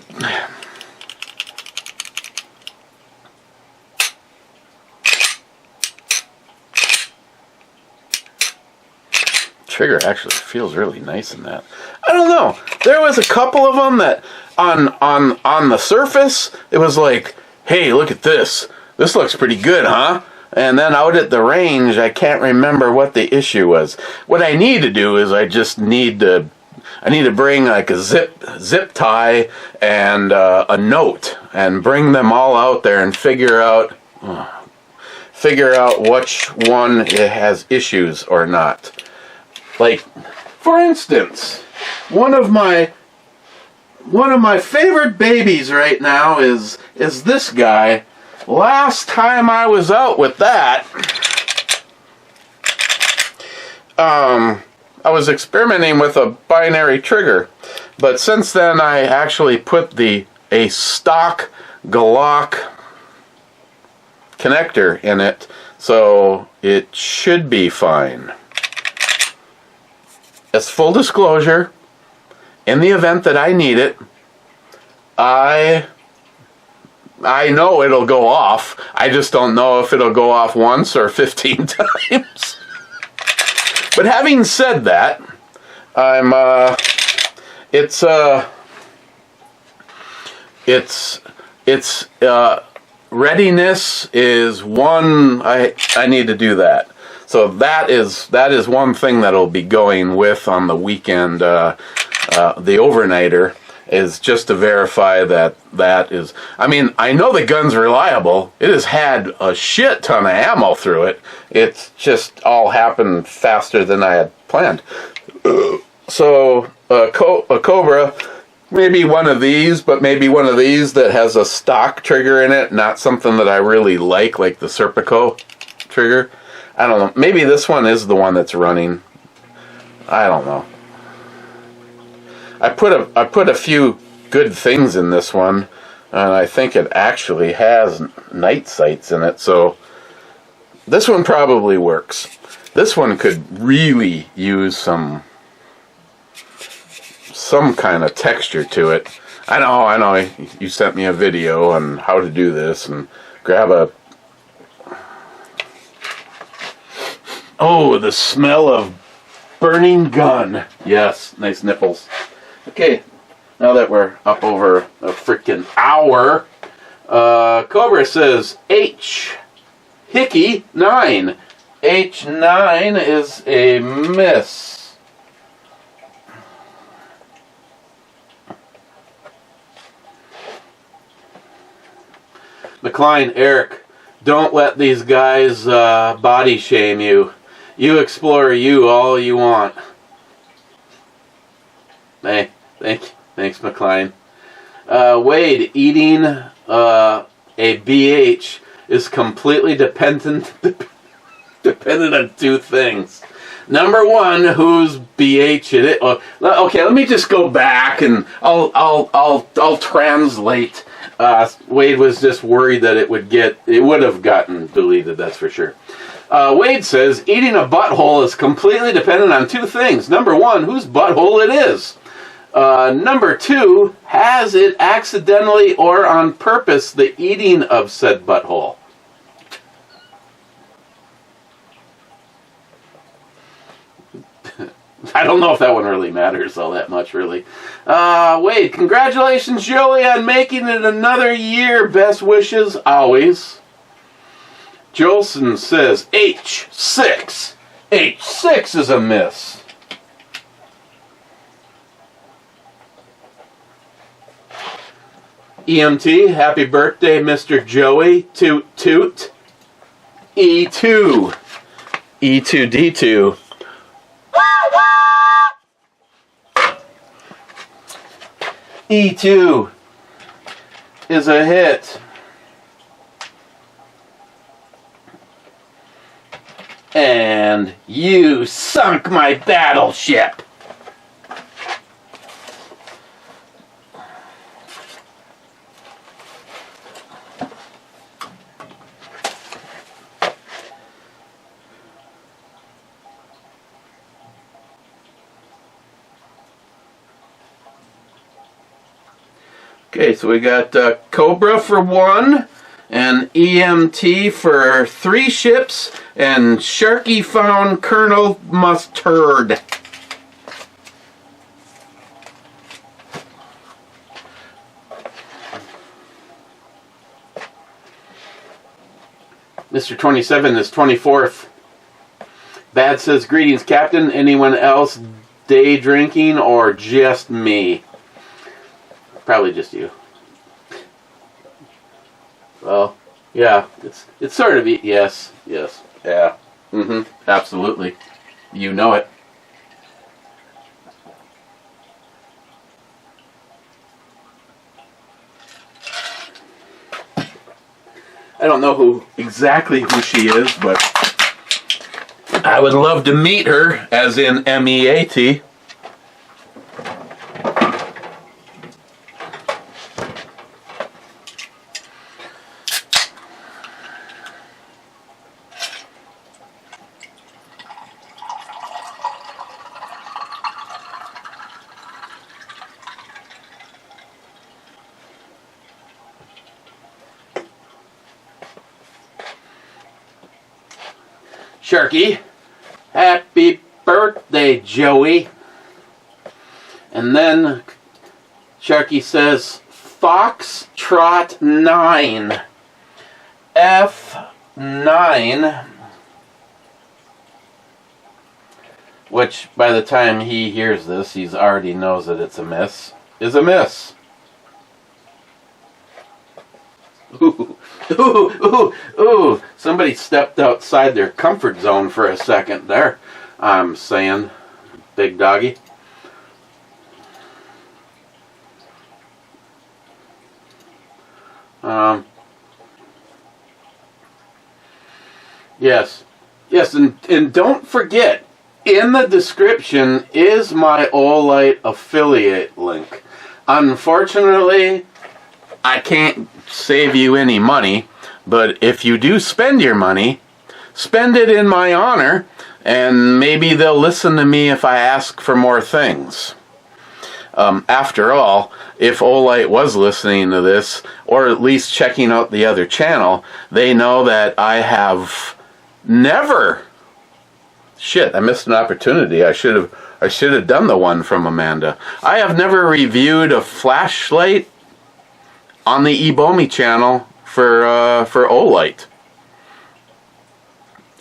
Trigger actually feels really nice in that. I don't know. There was a couple of them that on the surface it was like, hey, look at this. This looks pretty good, huh? And then out at the range, I can't remember what the issue was. What I need to do is I need to bring like a zip tie and a note and bring them all out there and figure out which one has issues or not. Like, for instance, one of my favorite babies right now is this guy. Last time I was out with that, I was experimenting with a binary trigger, but since then I actually put a stock Glock connector in it, so it should be fine. As full disclosure, in the event that I need it, I know it'll go off. I just don't know if it'll go off once or 15 times. But having said that, readiness is one. I need to do that. So that is one thing that'll be going with on the weekend. The overnighter is just to verify that is. I mean, I know the gun's reliable. It has had a shit ton of ammo through it. It's just all happened faster than I had planned. So a Cobra, maybe one of these, but maybe one of these that has a stock trigger in it, not something that I really like the Serpico trigger. I don't know. Maybe this one is the one that's running. I don't know. I put a few good things in this one, and I think it actually has night sights in it, so this one probably works. This one could really use some kind of texture to it. I know. You sent me a video on how to do this, and grab a... Oh, the smell of burning gun. Yes, nice nipples. Okay, now that we're up over a freaking hour, Cobra says H. Hickey 9. H9 is a miss. McLean, Eric, don't let these guys body shame you. You explore you all you want. Hey, thanks, McLean. Wade, eating a BH is completely dependent on two things. Number one, whose BH it is. Okay, let me just go back and I'll translate. Wade was just worried that it would have gotten deleted, that's for sure. Wade says, eating a butthole is completely dependent on two things. Number one, whose butthole it is. Number two, has it accidentally or on purpose the eating of said butthole? I don't know if that one really matters all that much, really. Wade, congratulations, Joey, on making it another year. Best wishes, always. Jolson says, H6. H6 is a miss. EMT, happy birthday, Mr. Joey. Toot, toot. E2. E2D2. E2 is a hit. And you sunk my battleship. Okay, so we got Cobra for 1, and EMT for 3 ships, and Sharky found Colonel Mustard. Mr. 27 is 24th. Bad says, greetings, Captain. Anyone else day drinking or just me? Probably just you. Well, yeah, it's sort of, yes, yeah, absolutely. You know it. I don't know exactly who she is, but I would love to meet her, as in MEAT. Sharky, happy birthday, Joey. And then Sharky says, Foxtrot 9. F9. Which, by the time he hears this, he already knows that it's a miss. Is a miss. Ooh, ooh, ooh, ooh. Somebody stepped outside their comfort zone for a second there, I'm saying, big doggy. Yes, and don't forget, in the description is my Olight affiliate link. Unfortunately, I can't save you any money, but if you do spend your money, spend it in my honor, and maybe they'll listen to me if I ask for more things. After all, if Olight was listening to this, or at least checking out the other channel, they know that I have never... Shit, I missed an opportunity. I should have done the one from Amanda. I have never reviewed a flashlight on the Ebomi channel for Olight.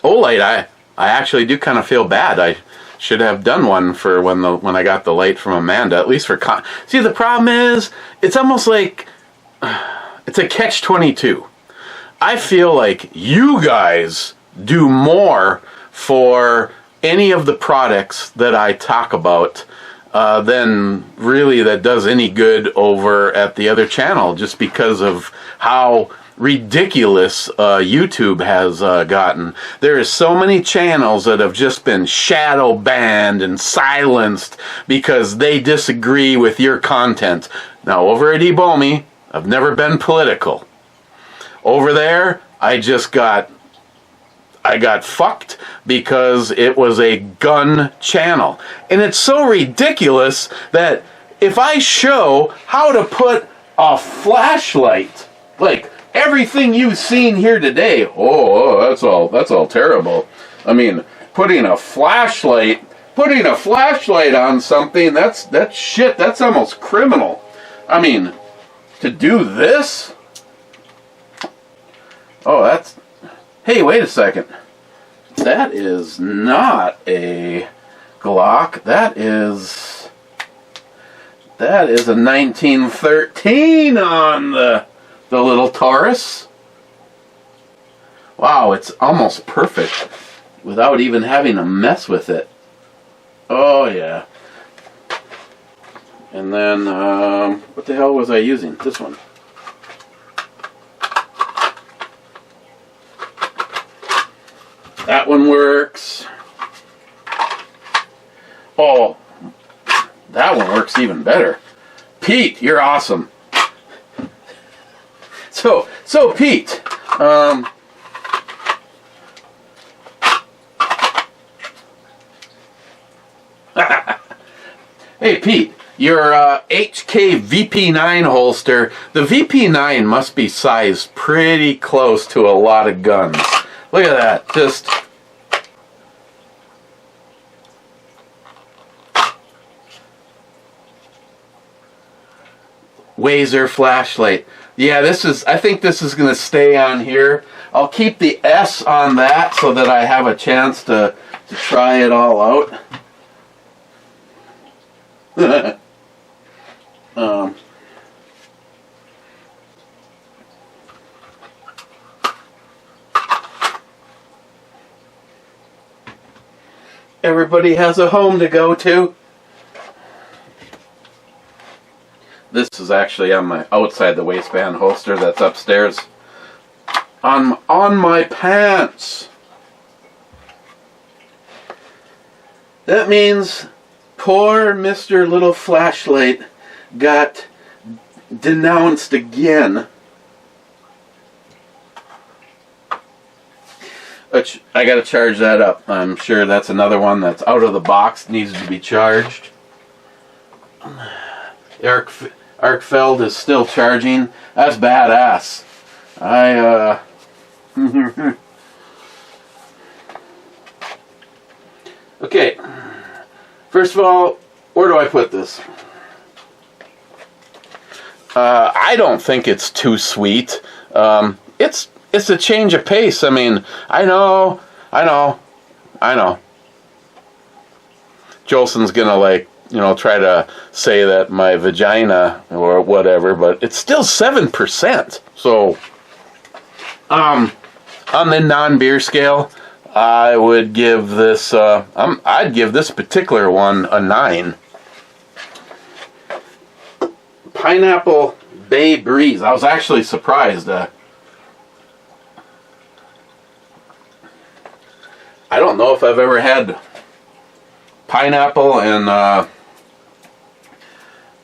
Olight, I actually do kind of feel bad. I should have done one for when I got the light from Amanda, at least for see, the problem is it's almost like it's a catch-22. I feel like you guys do more for any of the products that I talk about then really that does any good over at the other channel, just because of how ridiculous YouTube has gotten. There is so many channels that have just been shadow banned and silenced because they disagree with your content. Now over at Ebomi, I've never been political. Over there, I got fucked because it was a gun channel. And it's so ridiculous that if I show how to put a flashlight, like everything you've seen here today, that's all terrible. I mean, putting a flashlight on something, that's shit. That's almost criminal. I mean, to do this? Hey, wait a second. That is not a Glock. That is a 1913 on the little Taurus. Wow, it's almost perfect without even having to mess with it. Oh yeah. And then what the hell was I using? This one. That one works. Oh, that one works even better. Pete, you're awesome. So Pete, hey Pete, your HK VP9 holster, the VP9 must be sized pretty close to a lot of guns. Look at that, just Wazer flashlight. Yeah, I think this is going to stay on here. I'll keep the S on that so that I have a chance to try it all out. Everybody has a home to go to. This is actually on my outside the waistband holster that's upstairs. On my pants. That means poor Mr. Little Flashlight got denounced again. I gotta charge that up. I'm sure that's another one that's out of the box, needs to be charged. Eric Feld is still charging. That's badass. Okay. First of all, where do I put this? I don't think it's too sweet. It's a change of pace. I mean, I know. Jolson's gonna try to say that my vagina or whatever, but it's still 7%. So, on the non-beer scale, I would give this. I'd give this particular one a 9. Pineapple Bay Breeze. I was actually surprised. I don't know if I've ever had pineapple and now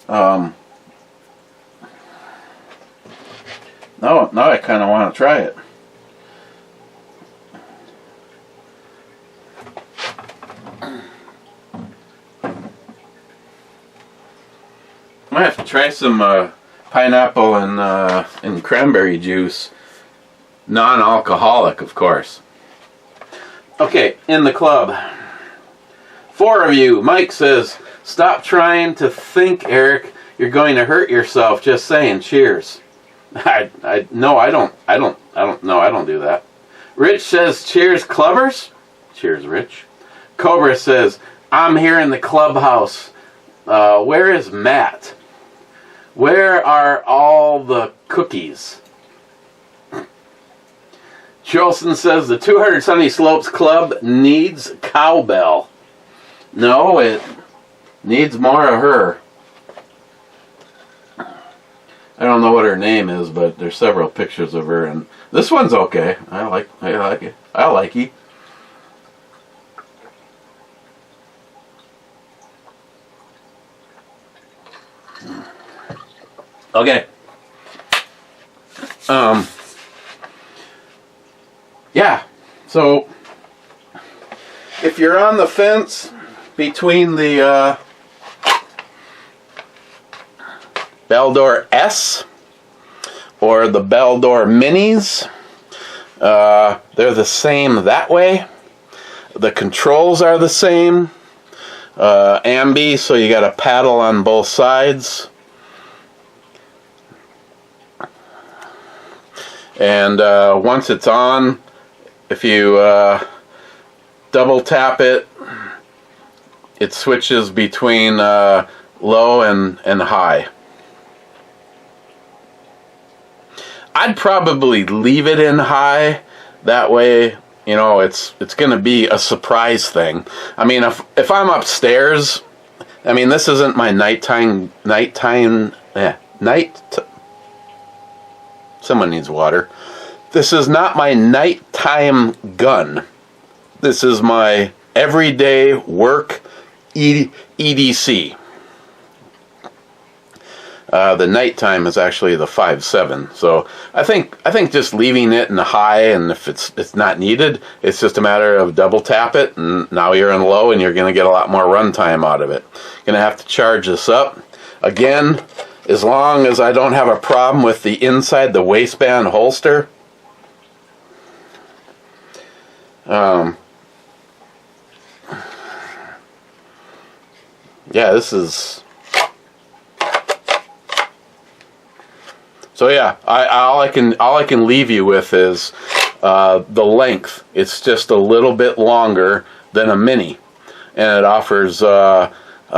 I kind of want to try it. I might have to try some pineapple and cranberry juice, non-alcoholic, of course. Okay, in the club. 4 of you. Mike says, "Stop trying to think, Eric. You're going to hurt yourself. Just saying. Cheers." No, I don't do that. Rich says, "Cheers, clubbers." Cheers, Rich. Cobra says, "I'm here in the clubhouse. Where is Matt? Where are all the cookies?" Jolson says, "The 270 Slopes Club needs cowbell." No, Needs more of her. I don't know what her name is, but there's several pictures of her, and this one's okay. I like it. I like it. Okay. Yeah. So if you're on the fence between the Baldor S or the Baldor Minis, they're the same that way. The controls are the same. Ambi, so you got a paddle on both sides. And once it's on, if you double tap it, it switches between low and high. I'd probably leave it in high. That way, you know, it's going to be a surprise thing. I mean, if I'm upstairs, I mean, this isn't my nighttime. Someone needs water. This is not my nighttime gun. This is my everyday work EDC. The nighttime is actually the 5.7. So I think just leaving it in the high, and if it's not needed, it's just a matter of double tap it, and now you're in low, and you're going to get a lot more run time out of it. Going to have to charge this up again. As long as I don't have a problem with the inside the waistband holster. Yeah, this is... So yeah, all I can leave you with is the length. It's just a little bit longer than a Mini, and it offers a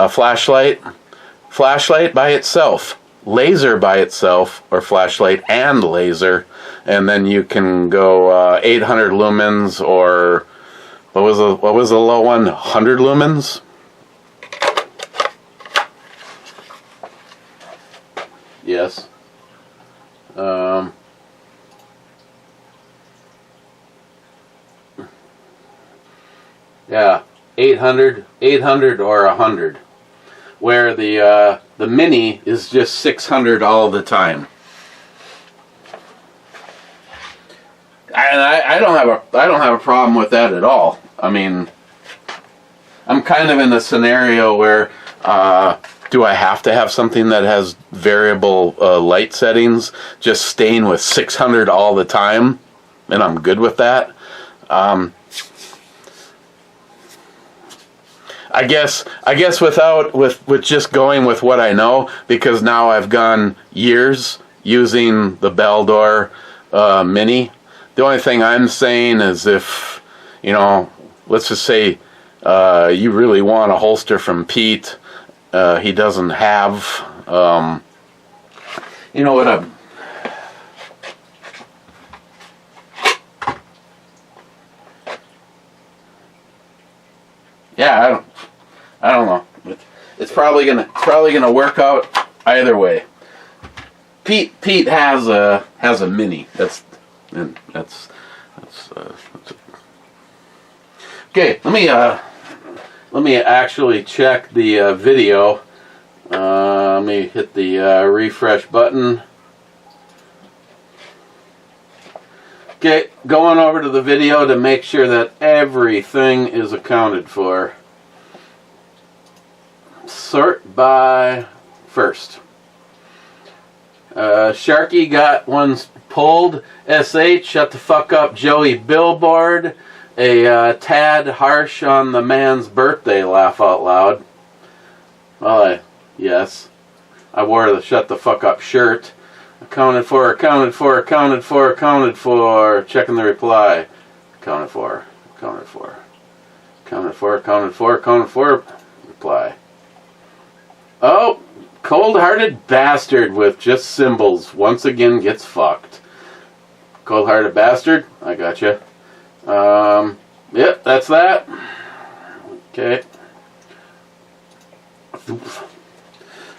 flashlight by itself, laser by itself, or flashlight and laser, and then you can go 800 lumens, or what was the low one? 100 lumens. Yes. Yeah, 800 or 100, where the Mini is just 600 all the time. And I don't have a problem with that at all. I mean, I'm kind of in a scenario where do I have to have something that has variable light settings, just staying with 600 all the time, and I'm good with that. I guess with just going with what I know, because now I've gone years using the Baldor Mini. The only thing I'm saying is, if, you know, let's just say you really want a holster from Pete, he doesn't have, you know what, yeah, I don't know. It's probably gonna work out either way. Pete has a Mini. That's okay. Let me actually check the video. Let me hit the refresh button. Okay, going over to the video to make sure that everything is accounted for. Sort by first. Sharky got one pulled. SH, shut the fuck up, Joey Billboard. A tad harsh on the man's birthday, laugh out loud. Well, yes. I wore the shut the fuck up shirt. Accounted for. Checking the reply. Accounted for. Reply. Oh, cold-hearted bastard with just symbols once again gets fucked. Cold-hearted bastard, I gotcha. Yep, that's that. Okay.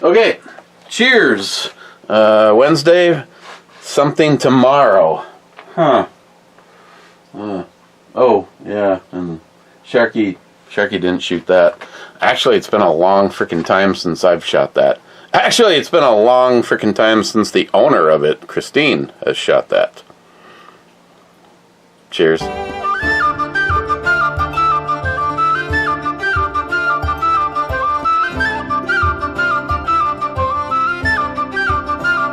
Okay, cheers. Wednesday, something tomorrow. Huh. Oh, yeah, and Sharky didn't shoot that. Actually, it's been a long freaking time since I've shot that. Actually, it's been a long freaking time since the owner of it, Christine, has shot that. Cheers.